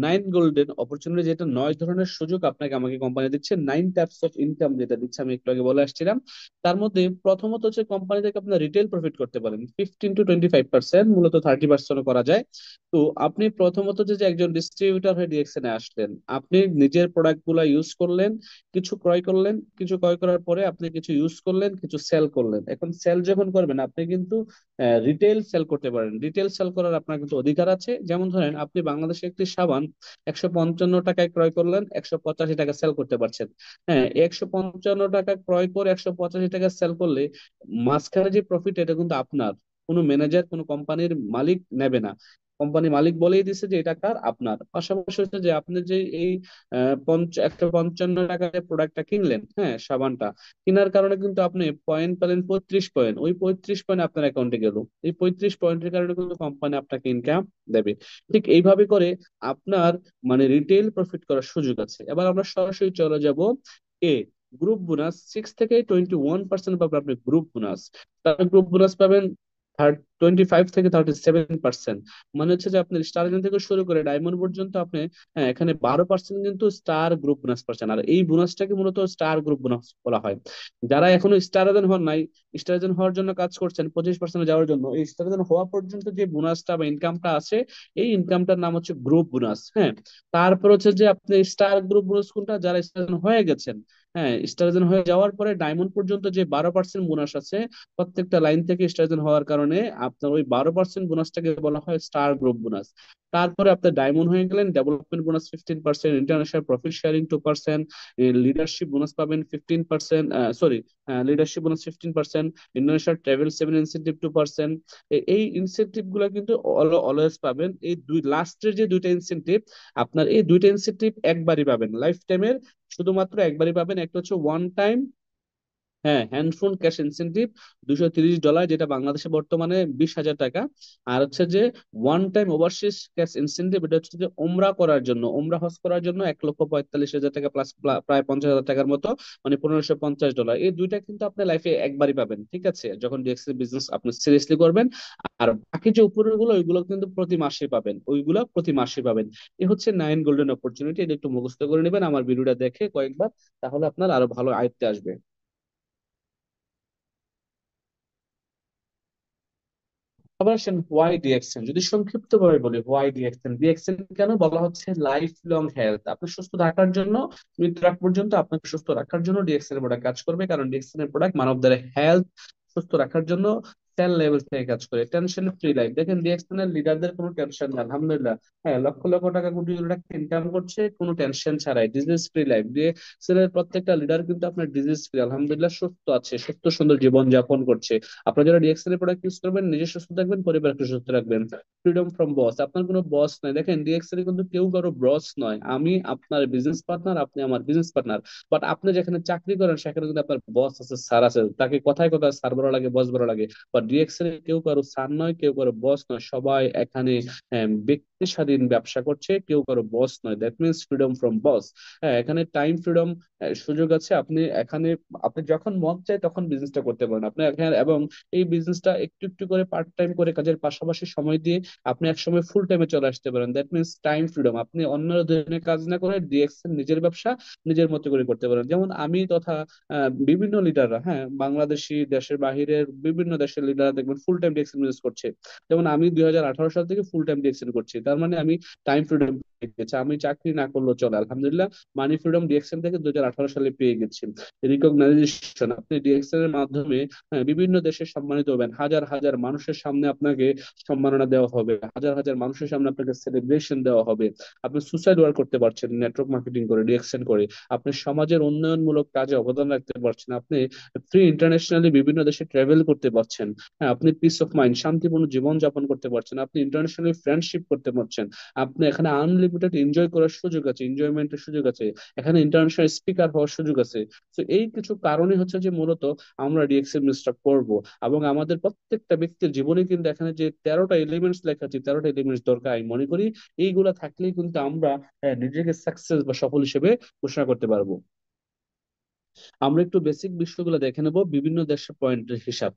নাইন গোল্ডেন অপরচুনিটি, যেটা 9 ধরনের সুযোগ আপনাকে আমাকে কোম্পানি দিচ্ছে, 9 টাইপস অফ ইনকাম যেটা দিচ্ছে, আমি একটু আগে বলে আসছিলাম। তার মধ্যে প্রথমত হচ্ছে কোম্পানি থেকে আপনার রিটেল প্রফিট করতে পারেন 15 to 25%, মূলত 30% করা যায়। তো আপনি প্রথমত যে একজন ডিস্ট্রিবিউটর হয়ে ডিএক্সএন এ আসলেন, আপনি নিজের প্রোডাক্ট গুলা ইউজ করলেন, কিছু ক্রয় করলেন, কিছু ক্রয় করার পরে আপনি কিছু ইউজ করলেন, কিছু সেল করলেন। এখন সেল যখন করবেন আপনি কিন্তু রিটেল সেল করতে পারেন। রিটেল সেল করার আপনার কিন্তু অধিকার আছে। যেমন ধরেন আপনি বাংলাদেশে একটি সাবান 155 টাকায় ক্রয় করলেন, 185 টাকা সেল করতে পারছেন। হ্যাঁ, 155 টাকা ক্রয় করে 185 টাকা সেল করলে মাঝখানে যে প্রফিট, এটা কিন্তু আপনার, কোনো ম্যানেজার, কোনো কোম্পানির মালিক নেবে না। কোম্পানি মালিক বলেই দিছে যে এটা কার, আপনার। পাশাপাশি হচ্ছে যে আপনি যে এই 155 টাকায় প্রোডাক্টটা কিনলেন, হ্যাঁ, সাবানটা কেনার কারণে কিন্তু আপনি পয়েন্ট পেলেন 35 পয়েন্ট। ওই 35 পয়েন্ট আপনার অ্যাকাউন্টে গেল। এই 35 পয়েন্টের কারণে কিন্তু কোম্পানি আপনাকে ইনকাম দেবে। ঠিক এইভাবে করে আপনার মানে রিটেল প্রফিট করার সুযোগ আছে। এবার আমরা সরাসরি চলে যাব এ, গ্রুপ বোনাস। 6 থেকে 21% পাবেন আপনি গ্রুপ বোনাস। তার গ্রুপ বোনাস পাবেন 25 থেকে 37%। মানে হচ্ছে যে আপনার স্টার থেকে শুরু করে ডায়মন্ড পর্যন্ত আপনি, হ্যাঁ, এখানে 12% কিন্তু স্টার গ্রুপ বোনাস পাচ্ছেন। আর এই বোনাসটাকে মূলত স্টার গ্রুপ বোনাস বলা হয়। যারা এখনো স্টার এজেন্ট হন নাই, স্টার এজেন্ট হওয়ার জন্য কাজ করছেন 25% যাওয়ার জন্য, এই স্টার এজেন্ট হওয়া পর্যন্ত যে বোনাসটা বা ইনকামটা আছে, এই ইনকামটার নাম হচ্ছে গ্রুপ বোনাস। হ্যাঁ, তারপর হচ্ছে যে আপনি স্টার গ্রুপ বোনাস কোনটা, যারা স্টার এজেন্ট হয়ে গেছেন, হ্যাঁ, স্টার এজেন্ট হয়ে যাওয়ার পরে ডায়মন্ড পর্যন্ত যে 12% বোনাস আছে, প্রত্যেকটা লাইন থেকে স্টার এজেন্ট হওয়ার কারণে আপনার ওই 12% বোনাসটাকে বলা হয় স্টার গ্রুপ বোনাস। তারপরে আপনি ডায়মন্ড হয়ে গেলেন, development bonus 15%, international profit sharing 2%, leadership bonus পাবেন 15%, sorry, leadership bonus 15%, international travel 7 incentive 2%। এই ইনসেন্টিভ গুলা কিন্তু অলওয়েজ পাবেন। এই দুই লাস্টের যে দুইটা ইনসেন্টিভ, আপনার এই দুইটা ইনসেন্টিভ একবারই পাবেন, লাইফ টাইমের শুধুমাত্র একবারই পাবেন। একটা হচ্ছে ওয়ান টাইম, হ্যাঁ, হ্যান্ডফোন ক্যাশ ইনসেন্টিভ $230, যেটা বাংলাদেশে বর্তমানে 20,000 টাকা। আর হচ্ছে যে one time overseas cash incentive, এটা হচ্ছে যে ওমরা করার জন্য, ওমরা হজ করার জন্য 1,45,000 টাকা প্লাস প্রায় 50,000 টাকার মতো, মানে $1,550। এই দুইটা কিন্তু আপনি লাইফে একবারই পাবেন, ঠিক আছে, যখন ডিএক্সএল বিজনেস আপনি সিরিয়াসলি করবেন। আর বাকি যে উপরের গুলো, ওইগুলো কিন্তু প্রতি মাসে পাবেন, ওইগুলো প্রতি মাসে পাবেন। এই হচ্ছে 9 গোল্ডেন অপরচুনিটি। এটা একটু মুখস্থ করে নেবেন আমার ভিডিওটা দেখে কয়েকবার, তাহলে আপনার আরো ভালো আয়ত্তে আসবে। আবার আসেন হোয়াই ডিএক্সএন, যদি সংক্ষিপ্ত ভাবে বলি, হোয়াই ডিএক্সএন, ডিএক্সএন কেন বলা হচ্ছে? লাইফ লং হেলথ, আপনি সুস্থ থাকার জন্য, মৃত্যুর আগ পর্যন্ত আপনাকে সুস্থ রাখার জন্য ডিএক্সএন এর প্রোডাক্ট কাজ করবে। কারণ ডিএক্সএন এর প্রোডাক্ট মানবদের হেলথ সুস্থ রাখার জন্য সেল লেভেল থেকে কাজ করে। টেনশন ফ্রি লাইফ, দেখেন ডিএক্সএন এর লিডারদের কোনো টেনশন নেই, আলহামদুলিল্লাহ। হ্যাঁ, লক্ষ লক্ষ টাকা, কোটি কোটি টাকা ইনকাম করছে কোনো টেনশন ছাড়াই। ডিজিজ ফ্রি লাইফ, ডিএক্সএন এর প্রত্যেকটা লিডার কিন্তু আপনার ডিজিজ ফ্রি, আলহামদুলিল্লাহ, সুস্থ আছে, সুস্থ সুন্দর জীবন যাপন করছে। আপনারা যারা ডিএক্সএল এর প্রোডাক্ট ইউজ করবেন, নিজে সুস্থ থাকবেন, পরিবারকে সুস্থ রাখবেন। ফ্রিডম ফ্রম বস, আপনার কোনো বস নাই। দেখেন ডিএক্সএল এ কিন্তু কেউ কারো বস নয়, আমি আপনার বিজনেস পার্টনার, আপনি আমার বিজনেস পার্টনার। বাট আপনি যেখানে চাকরি করেন সেখানে কিন্তু আপনার বস আছে, স্যার আছে, তাকে কথায় কথায় স্যার বড় লাগে, বস বড় লাগে। বাট ডিএক্সএল এ কেউ কারো স্যার নয়, কেউ কারো বস নয়, সবাই এখানে ব্যক্তি স্বাধীন ব্যবসা করছে, কেউ কারো বস নয়। দ্যাট মিনস ফ্রিডম ফ্রম বস। হ্যাঁ, এখানে টাইম ফ্রিডম সুযোগ আছে। আপনি এখানে, আপনি যখন মন চায় তখন বিজনেসটা করতে পারেন আপনি এখানে। এবং এই বিজনেসটা একটু একটু করে পার্ট টাইম করে কাজের পাশাপাশি সময় দিয়ে আপনি একসময় ফুল টাইমে চলে আসতে পারেন। দ্যাট মিনস টাইম ফ্রিডম, আপনি অন্যের অধীনে কাজ না করে ডিএক্সএন নিজের ব্যবসা নিজের মতো করে করতে পারেন। যেমন আমি তথা বিভিন্ন লিডাররা, হ্যাঁ, বাংলাদেশি, দেশের বাহিরের বিভিন্ন দেশের লিডাররা দেখবেন ফুল টাইম ডিএক্সএন ইউজ করছে। যেমন আমি 2018 সাল থেকে ফুল টাইম ডিএক্সএন করছি, তার মানে আমি টাইম ফ্রিডম পেয়ে গেছি। আমি চাকরি না করলেও চলে, আলহামদুলিল্লাহ মানি ফ্রিডম ডিএক্সএন থেকে 2018 সালে পেয়ে গেছি। রিকগনাইজেশন আপনি ডিএক্সএন এর মাধ্যমে বিভিন্ন দেশে সম্মানিত হবেন, হাজার হাজার মানুষের সামনে আপনাকে সম্মাননা দেওয়া হবে, হাজার হাজার মানুষের সামনে আপনাকে সেলিব্রেশন দেওয়া হবে। আপনি সুসাইড ওয়ার্ক করতে পারছেন নেটওয়ার্ক মার্কেটিং করে, ডিএক্সএন করে। আপনি সমাজের উন্নয়নমূলক কাজে অবদান রাখতে পারছেন, আপনি ফ্রি ইন্টারন্যাশনালি বিভিন্ন দেশে ট্রাভেল করতে পারছেন। হ্যাঁ, আপনি পিস অফ মাইন্ড শান্তিপূর্ণ জীবন যাপন করতে পারছেন, আপনি ইন্টারন্যাশনালি ফ্রেন্ডশিপ করতে পারছেন। আপনি এখানে আনলিমিটেড এনজয় করার সুযোগ আছে, এনজয়মেন্টের সুযোগ আছে, এখানে ইন্টারন্যাশনাল স্পিকার হওয়ার সুযোগ আছে। তো এই কিছু কারণে হচ্ছে যে মূলত আমরা ডিএক্সএল মিসটা করব। এবং আমাদের প্রত্যেকটা ব্যক্তির জীবনে কিন্তু এখানে যে 13টা এলিমেন্টস লেখা আছে, 13টা এলিমেন্টস দরকার আমি মনে করি। এইগুলা থাকলেই কিন্তু আমরা নিজেকে সাকসেস বা সফল হিসেবে ঘোষণা করতে পারবো। আমরা একটু বেসিক বিষয়গুলো দেখে নেব, বিভিন্ন দেশের পয়েন্টের হিসাব।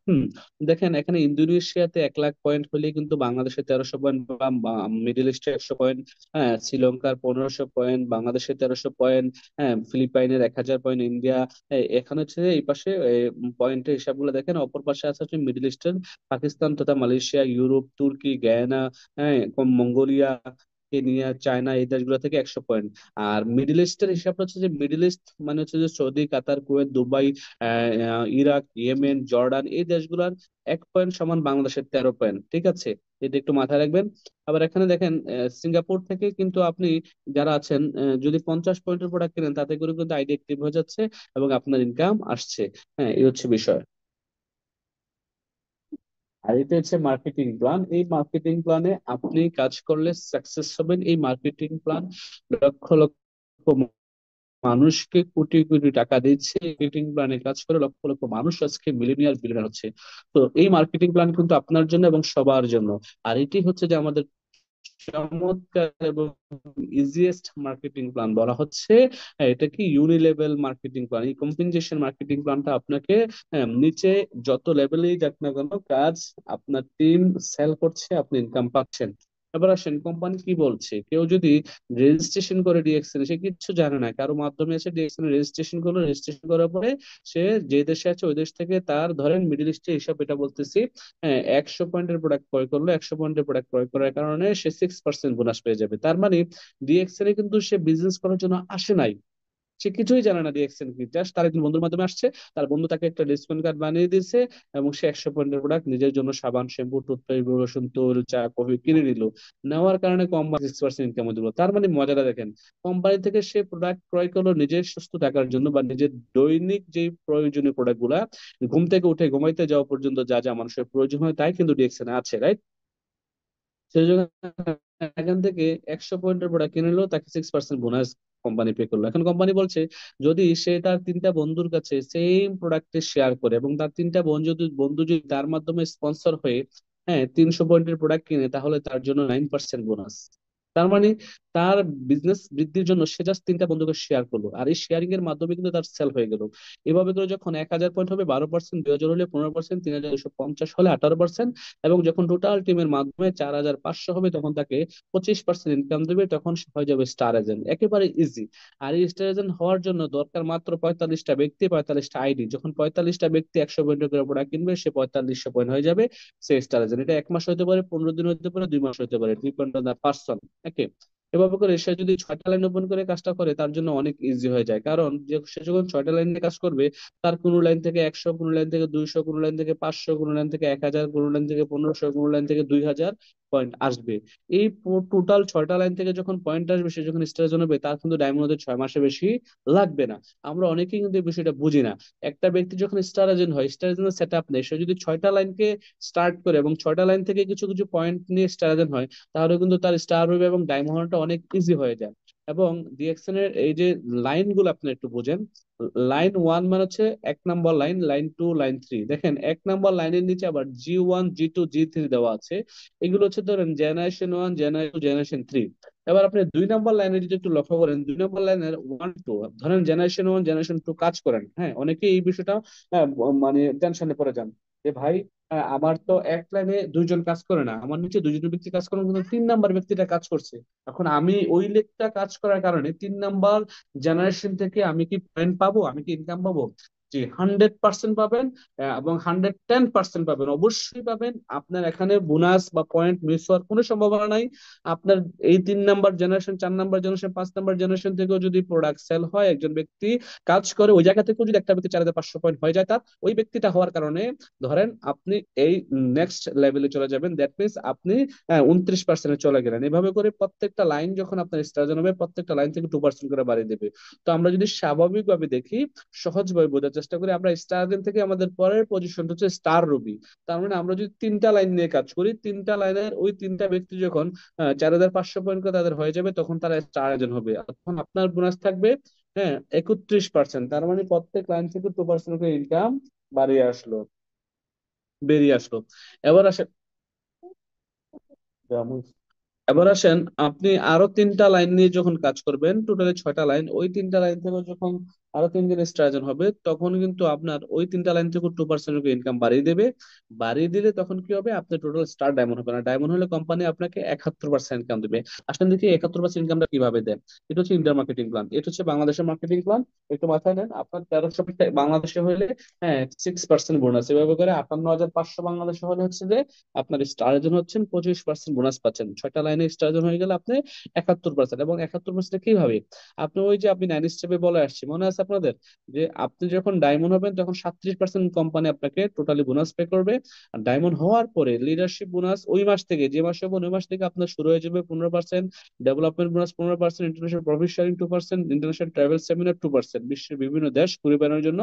দেখেন এখানে ইন্দোনেশিয়াতে 1 লাখ পয়েন্ট হলে কিন্তু বাংলাদেশে 1300 পয়েন্ট, বা মিডল ইস্টে 100 পয়েন্ট, হ্যাঁ শ্রীলঙ্কার 1500 পয়েন্ট, বাংলাদেশে 1300 পয়েন্ট, হ্যাঁ ফিলিপাইনের 1000 পয়েন্ট, ইন্ডিয়া। এখানে হচ্ছে এই পাশে পয়েন্টের হিসাবগুলো দেখেন, অপর পাশে আছে হচ্ছে মিডল ইস্টের পাকিস্তান তথা মালয়েশিয়া, ইউরোপ, তুর্কি, গায়ানা, হ্যাঁ মঙ্গোলিয়া, কেনিয়া, চায়না, এই দেশগুলো থেকে 100 পয়েন্ট। আর মিডল ইস্টের হিসাবটা হচ্ছে যে মিডল ইস্ট মানে হচ্ছে যে Saudi, Qatar, Kuwait, Dubai, Iraq, Yemen, Jordan, এই দেশগুলোর 1 পয়েন্ট সমান বাংলাদেশের 13 পয়েন্ট। ঠিক আছে, এটা একটু মাথায় রাখবেন। আবার এখানে দেখেন সিঙ্গাপুর থেকে কিন্তু আপনি যারা আছেন, যদি 50 পয়েন্টের প্রোডাক্ট কিনেন তাতে করে কিন্তু আইডি অ্যাক্টিভ হয়ে যাচ্ছে এবং আপনার ইনকাম আসছে। হ্যাঁ, এই হচ্ছে বিষয়। আর এটা হচ্ছে মার্কেটিং প্ল্যান। এই মার্কেটিং প্ল্যানে আপনি কাজ করলে সাকসেস হবেন। এই মার্কেটিং প্ল্যান লক্ষ লক্ষ মানুষকে কোটি কোটি টাকা দিচ্ছে, মার্কেটিং প্ল্যানে কাজ করে লক্ষ লক্ষ মানুষ আজকে মিলিনিয়ার বিলিয়নার হচ্ছে। তো এই মার্কেটিং প্ল্যান কিন্তু আপনার জন্য এবং সবার জন্য। আর এটি হচ্ছে যে আমাদের চমৎকার এবং ইজিয়েস্ট মার্কেটিং প্ল্যান বলা হচ্ছে। এটা কি ইউনিলেভেল মার্কেটিং প্ল্যান। এই কম্পেনসেশন মার্কেটিং প্ল্যানটা আপনাকে নিচে যত লেভেলেই যাক না কেন কাজ, আপনার টিম সেল করছে, আপনি ইনকাম পাচ্ছেন। এবার আসেন কোম্পানি কি বলছে। কেউ যদি রেজিস্ট্রেশন করে ডিএক্সএন, সে কিচ্ছু জানে না, কারো মাধ্যমে এসে ডিএক্সএন রেজিস্ট্রেশন করলো, রেজিস্ট্রেশন করার পরে সে যে দেশে আছে ওই দেশ থেকে তার ধরেন মিডল ইস্টে হিসাব এটা বলতেছি, হ্যাঁ 100 পয়েন্টের প্রোডাক্ট ক্রয় করলো, 100 পয়েন্টের প্রোডাক্ট ক্রয় করার কারণে সে 6% বোনাস পেয়ে যাবে। তার মানে ডিএক্সএল এ কিন্তু সে বিজনেস করার জন্য আসে নাই, সে কিছুই জানে না ডিএক্সএন কি, জাস্ট তার একজন বন্ধুর মাধ্যমে আসছে, তার বন্ধু তাকে একটা ডিসকাউন্ট কার্ড বানিয়ে দিয়েছে এবং সে 100 পয়েন্টের প্রোডাক্ট নিজের জন্য সাবান, শ্যাম্পু, টুথপেস্ট, রসুন, তেল, চা, কফি কিনে নিল। নেওয়ার কারণে কোম্পানি 6% ইনকাম দিল। তার মানে মজাটা দেখেন, কোম্পানি থেকে সে প্রোডাক্ট ক্রয় করলো নিজের সুস্থ টাকার জন্য বা নিজের দৈনিক যে প্রয়োজনীয় প্রোডাক্ট গুলা, ঘুম থেকে উঠে ঘুমাইতে যাওয়া পর্যন্ত যা যা মানুষের প্রয়োজন হয় তাই কিন্তু ডিএক্সএন আছে, রাইট? সেই জন্য এখান থেকে 100 পয়েন্টের প্রোডাক্ট কিনে নিলো, তাকে 6% বোনাস কোম্পানি পে করলো। এখন কোম্পানি বলছে যদি সে তার 3টা বন্ধুর কাছে সেম প্রোডাক্টে শেয়ার করে এবং তার 3টা বন্ধু যদি তার মাধ্যমে স্পন্সর হয়ে, হ্যাঁ 300 পয়েন্টের প্রোডাক্ট কিনে, তাহলে তার জন্য 9% বোনাস। তার মানে তার বিজনেস বৃদ্ধির জন্য সে জাস্ট 3টা বন্ধুকে শেয়ার করলো, আর এই শেয়ারিং এর মাধ্যমে কিন্তু তার সেল হয়ে গেল। এভাবে করে যখন 1000 পয়েন্ট হবে 12%, 2000 হলে 15%, 3250 হলে 18%, এবং যখন টোটাল টিমের মাধ্যমে 4500 হবে তখন তাকে 25% ইনকাম দেবে, তখন সে হয়ে যাবে স্টার এজেন্ট। একেবারে ইজি। আর এই স্টার এজেন্ট হওয়ার জন্য দরকার মাত্র 45টা ব্যক্তি, 45টা আইডি। যখন 45টা ব্যক্তি 100 পয়েন্টের করে প্রোডাক্ট কিনবে, সে 4500 পয়েন্ট হয়ে যাবে, সে স্টার এজেন্ট। এটা 1 মাস হতে পারে, 15 দিন হতে পারে, 2 মাস হতে পারে, ডিপেন্ড অন দা পার্সন। ওকে, এভাবে করে সে যদি 6টা লাইন ওপেন করে কাজটা করে তার জন্য অনেক ইজি হয়ে যায়। কারণ যে সে যখন 6টা লাইন নিয়ে কাজ করবে, তার কোনো লাইন থেকে 100, কোনো লাইন থেকে 200, কোনো লাইন থেকে 500, কোনো লাইন থেকে 1000, কোনো লাইন থেকে 1500, কোনো লাইন থেকে 2000 পয়েন্ট আসবে। এই টোটাল 6টা লাইন থেকে যখন পয়েন্ট আসবে, সে যখন স্টার হবে, তার কিন্তু ডায়মন্ড হতে 6 মাসে বেশি লাগবে না। আমরা অনেকেই কিন্তু এই বিষয়টা বুঝি না। একটা ব্যক্তি যখন স্টার এজেন্ট হয়, স্টার এজেন্টের সেট আপ নেই, সে যদি 6টা লাইনকে স্টার্ট করে এবং 6টা লাইন থেকে কিছু কিছু পয়েন্ট নিয়ে স্টার এজেন্ট হয়, তাহলে কিন্তু তার স্টার হবে এবং ডায়মন্ডটা অনেক ইজি হয়ে যায়। এবং ডিএক্সএন এর এই যে লাইন গুলো আপনি একটু বোঝেন। লাইন ওয়ান মানে হচ্ছে 1 number line, line two, line three. দেখেন 1 নম্বর লাইনের নিচে আবার G1, G2, G3 দেওয়া আছে। এগুলো হচ্ছে ধরেন জেনারেশন 1, জেনারেশন 2, জেনারেশন 3। এবার আপনি 2 নম্বর লাইনে যদি একটু লক্ষ্য করেন, 2 নম্বর লাইনের 1, 2, ধরেন জেনারেশন 1, জেনারেশন 2 কাজ করেন, হ্যাঁ অনেকে এই বিষয়টা মানে টেনশনে পড়ে যান যে ভাই, আমার তো এক লাইনে দুইজন কাজ করে না, আমার নিচে দুইজন ব্যক্তি কাজ করেন কিন্তু 3 নম্বর ব্যক্তিটা কাজ করছে। এখন আমি ওই লেগটা কাজ করার কারণে 3 নম্বর জেনারেশন থেকে আমি কি পয়েন্ট পাবো, আমি কি ইনকাম পাবো? জি, 100% পাবেন। এবং 110% পাবেন, অবশ্যই পাবেন। আপনার এখানে বোনাস বা পয়েন্ট মিস হওয়ার কোনো সম্ভাবনা নাই। আপনার এই 3 number generation, 4 number generation, 5 number generation থেকেও যদি প্রোডাক্ট সেল হয়, একজন ব্যক্তি কাজ করে ওই জায়গা থেকেও যদি একটা ব্যক্তি 4,500 পয়েন্ট হয়ে যায় তার, ওই ব্যক্তিটা হওয়ার কারণে ধরেন আপনি এই নেক্সট লেভেলে চলে যাবেন। দ্যাট মিনস আপনি 29% চলে গেলেন। এভাবে করে প্রত্যেকটা লাইন যখন আপনার স্টার্জন হবে, প্রত্যেকটা লাইন থেকে 2% করে বাড়িয়ে দেবে। তো আমরা যদি স্বাভাবিকভাবে দেখি, সহজভাবে বোঝার চেষ্টা করি, আমরা স্টার দেন থেকে আমাদের পরের পজিশনটা হচ্ছে স্টার রবি। তার মানে আমরা যদি 3টা লাইন নিয়ে কাজ করি, 3টা লাইনের ওই 3টা ব্যক্তি যখন 4,500 পয়েন্ট করে তাদের হয়ে যাবে, তখন তারা স্টার এজেন্ট হবে। তখন আপনার বোনাস থাকবে 31%। তার মানে প্রত্যেক লাইন থেকে 2% করে ইনকাম বাড়িয়ে আসলো, বেরিয়ে আসলো। এবার আসে, এবার আসেন, আপনি আরো 3টা লাইন নিয়ে যখন কাজ করবেন, টোটালি 6টা লাইন, ওই 3টা লাইন থেকে যখন আরো 3 দিন স্ট্রাইজন হবে, তখন কিন্তু আপনার ওই 3টা লাইন থেকে 2% ইনকাম বাড়িয়ে দেবে। বাড়িয়ে দিলে তখন কি হবে, আপনার টোটাল স্টার ডায়মন্ড হবে না। ডায়মন্ড হলে কোম্পানি আপনাকে 71% ইনকাম দেবে। আসলে দেখি 71% ইনকামটা কিভাবে দেয়। এটা হচ্ছে ইন্টার মার্কেটিং প্ল্যান, এটা হচ্ছে বাংলাদেশের মার্কেটিং প্ল্যান। একটু মাথায় নেন, আপনার 1300 বাংলাদেশে হলে 6% বোনাস, এভাবে করে 58,500 বাংলাদেশে হলে হচ্ছে যে আপনার স্টার জন হচ্ছেন 25% বোনাস পাচ্ছেন। 6টা লাইনে স্টার জন হয়ে গেলে আপনি 71%। এবং 71% কিভাবে, আপনি ওই যে আমি 9 স্টেপে বলে আসছি, মনে আছে আপনাদের, যে আপনি যখন ডায়মন্ড হবেন তখন 37% কোম্পানি আপনাকে টোটালি বোনাস পে করবে। আর ডায়মন্ড হওয়ার পরে লিডারশিপ বোনাস ওই মাস থেকে, যে মাসে হবেন ওই মাস থেকে আপনার শুরু হয়ে যাবে 15%, development bonus 15%, international profit sharing 2%, international travel seminar 2%, বিশ্বের বিভিন্ন দেশ ঘুরে বেড়ানোর জন্য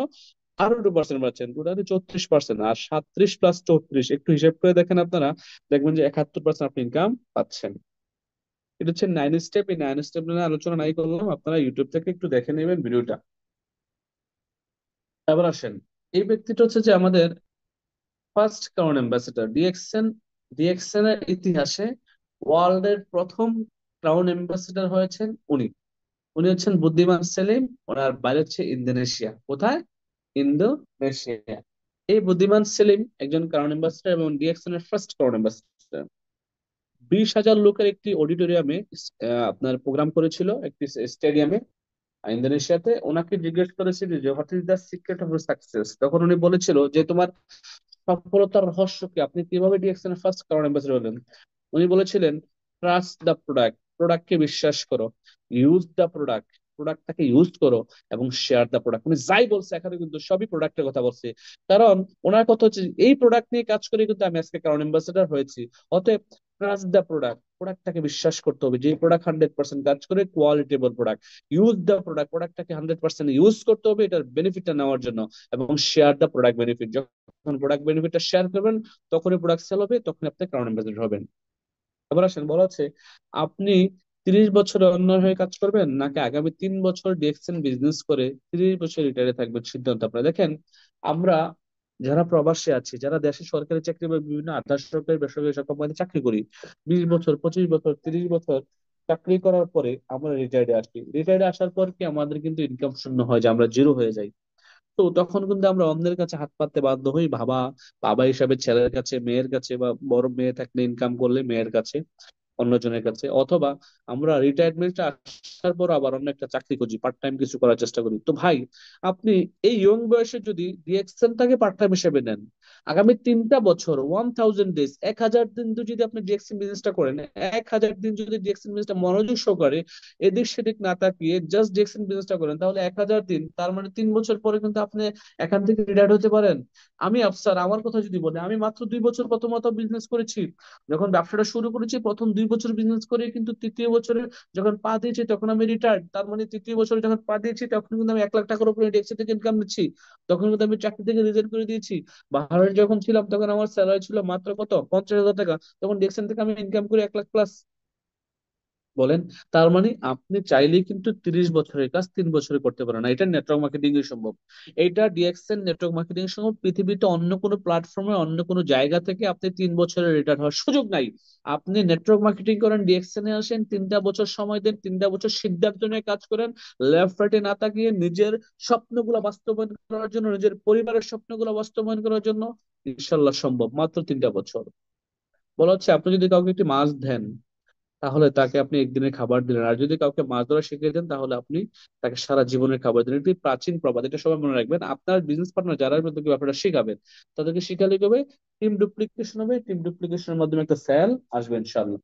আরো 2% পাচ্ছেন, টোটালি 34%। আর 37+34 একটু হিসাব করে দেখেন আপনারা, দেখবেন যে 71% আপনি ইনকাম পাচ্ছেন। এটা হচ্ছে 9 স্টেপ। এই 9 স্টেপ নিয়ে আলোচনা নাই করলাম, আপনারা ইউটিউব থেকে একটু দেখে নেবেন ভিডিওটা। এবার আসেন, এই ব্যক্তিটা হচ্ছে যে আমাদের first crown ambassador DXN. DXN এর ইতিহাসে ওয়ার্ল্ড এর প্রথম ক্রাউন অ্যাম্বাসেডর হয়েছেন উনি। উনি হচ্ছেন বুদ্ধিমান সেলিম। ওনার বাইরে হচ্ছে ইন্দোনেশিয়া। কোথায়? ইন্দোনেশিয়া। এই বুদ্ধিমান সেলিম একজন ক্রাউন অ্যাম্বাসেডর এবং ডিএক্সএন এর ফার্স্ট ক্রাউন অ্যাম্বাসেডর। 20,000 লোকের একটি অডিটোরিয়ামে আপনার প্রোগ্রাম করেছিল, একটি স্টেডিয়ামে ইন্দোনেশিয়াতে। ওনাকে জিজ্ঞেস করেছিল যে what is the secret of success, তখন উনি বলেছিল যে তোমার সফলতার রহস্য কি, আপনি কিভাবে ডিএক্সএন এর ফার্স্ট ক্রাউন অ্যাম্বাসেডর হলেন। উনি বলেছিলেন ট্রাস্ট দ্য প্রোডাক্ট, প্রোডাক্টকে বিশ্বাস করো। ইউজ দ্য প্রোডাক্ট, প্রোডাক্টটাকে ইউজ করো। এবং শেয়ার দ্য প্রোডাক্ট। উনি যাই বলছে এখানে কিন্তু সবই প্রোডাক্টের কথা বলছে। কারণ ওনার কথা হচ্ছে এই প্রোডাক্ট নিয়ে কাজ করে কিন্তু আমি আজকে কারণ অ্যাম্বাসেডর হয়েছি। অতএব ট্রাস্ট দ্য প্রোডাক্ট, প্রোডাক্টটাকে বিশ্বাস করতে হবে, যে প্রোডাক্ট 100% কাজ করে, qualitable product. Use the product, প্রোডাক্টটাকে 100% ইউজ করতে হবে এটার বেনিফিটটা নেওয়ার জন্য। এবং শেয়ার দ্য প্রোডাক্ট বেনিফিট, যখন প্রোডাক্ট বেনিফিটটা শেয়ার করবেন তখনই প্রোডাক্ট সেল হবে, তখন আপনি ক্রাউন অ্যাম্বাসেডর হবেন। এবার আসেন, বলা হচ্ছে আপনি 30 বছরে অন্যের হয়ে কাজ করবেন, নাকি আগামী 3 বছর ডিএক্সএন বিজনেস করে 30 বছর রিটায়ারে থাকবেন, সিদ্ধান্ত আপনার। দেখেন, আমরা যারা প্রবাসী আছি, যারা দেশে সরকারি চাকরি বা বিভিন্ন আধা সরকারি বেসরকারি সব কোম্পানিতে চাকরি করি, 20 বছর, 25 বছর, 30 বছর চাকরি করার পরে আমরা রিটায়ার্ডে আসি। রিটায়ার্ডে আসার পর কি আমাদের কিন্তু ইনকাম শূন্য হয়ে যায়, আমরা জিরো হয়ে যাই। তো তখন কিন্তু আমরা অন্যের কাছে হাত পাততে বাধ্য হই, বাবা, বাবা হিসাবে ছেলের কাছে, মেয়ের কাছে, বা বড় মেয়ে থাকলে ইনকাম করলে মেয়ের কাছে, অন্যজনের কাছে। অথবা আমরা রিটায়ারমেন্ট আসার পর আবার অন্য একটা চাকরি খুঁজি, পার্ট টাইম কিছু করার চেষ্টা করি। তো ভাই, আপনি এই ইয়ং বয়সে যদি ডিএক্সএনটাকে পার্ট টাইম হিসেবে নেন, আগামী 3টা বছর, 1000 ডেজ, 1,000 দিন যদি আপনি ডিএক্সএন বিজনেসটা করেন, 1,000 দিন যদি ডিএক্সএন বিজনেসটা মনোযোগ সহকারে এদিক সেদিক না তাকিয়ে জাস্ট ডিএক্সএন বিজনেসটা করেন, তাহলে 1,000 দিন, তার মানে 3 বছর পরে কিন্তু আপনি এখান থেকে রিটায়ার্ড হতে পারেন। আমি আফসার, আমার কথা যদি বলি, আমি মাত্র 2 বছর প্রথমত বিজনেস করেছি। যখন ব্যবসাটা শুরু করেছি প্রথম 2 বছর বিজনেস করে, কিন্তু তৃতীয় বছরে যখন পা দিয়েছি তখন আমি রিটায়ার্ড। তার মানে তৃতীয় বছরে যখন পা দিয়েছি তখন কিন্তু আমি 1,00,000 টাকার উপরে ডিএক্সি থেকে ইনকাম নিচ্ছি। তখন কিন্তু আমি চাকরি থেকে রিজাইন করে দিয়েছি। বাহারে যখন ছিলাম তখন আমার স্যালারি ছিল মাত্র কত, 50,000 টাকা। তখন ডিএক্সএন থেকে আমি ইনকাম করি 1,00,000 প্লাস। বলেন, তার মানে আপনি চাইলেই কিন্তু 30 বছরের কাজ 3 বছরে করতে পারেন না। এটা নেটওয়ার্ক মার্কেটিং এ সম্ভব। এটা ডিএক্সএন নেটওয়ার্ক মার্কেটিং এর সম্ভব। পৃথিবীতে অন্য কোনো প্ল্যাটফর্মে, অন্য কোনো জায়গা থেকে আপনি 3 বছরের রিটার্ন হওয়ার সুযোগ নাই। আপনি নেটওয়ার্ক মার্কেটিং করেন, ডিএক্সএন এ আসেন, 3টা বছর সময় দেন, 3টা বছর সিদ্ধার্থ নিয়ে কাজ করেন, লেফট রাইটে না তাকিয়ে নিজের স্বপ্নগুলো বাস্তবায়ন করার জন্য, নিজের পরিবারের স্বপ্নগুলো বাস্তবায়ন করার জন্য। ইনশাল্লাহ সম্ভব, মাত্র 3টা বছর। বলা হচ্ছে আপনি যদি কাউকে একটি মাছ দেন, তাহলে তাকে আপনি একদিনের খাবার দিলেন। আর যদি কাউকে মাছ ধরা শিখিয়ে দেন, তাহলে আপনি তাকে সারা জীবনের খাবার দিলেন। এটি প্রাচীন প্রবাদ, এটা সবাই মনে রাখবেন। আপনার বিজনেস পার্টনার যারা আপনাদেরকে ব্যাপারটা শিখাবেন, তাদেরকে শিখালে কি হবে, টিম ডুপ্লিকেশন হবে। টিম ডুপ্লিকেশনের মাধ্যমে একটা সেল আসবে ইনশাল্লাহ।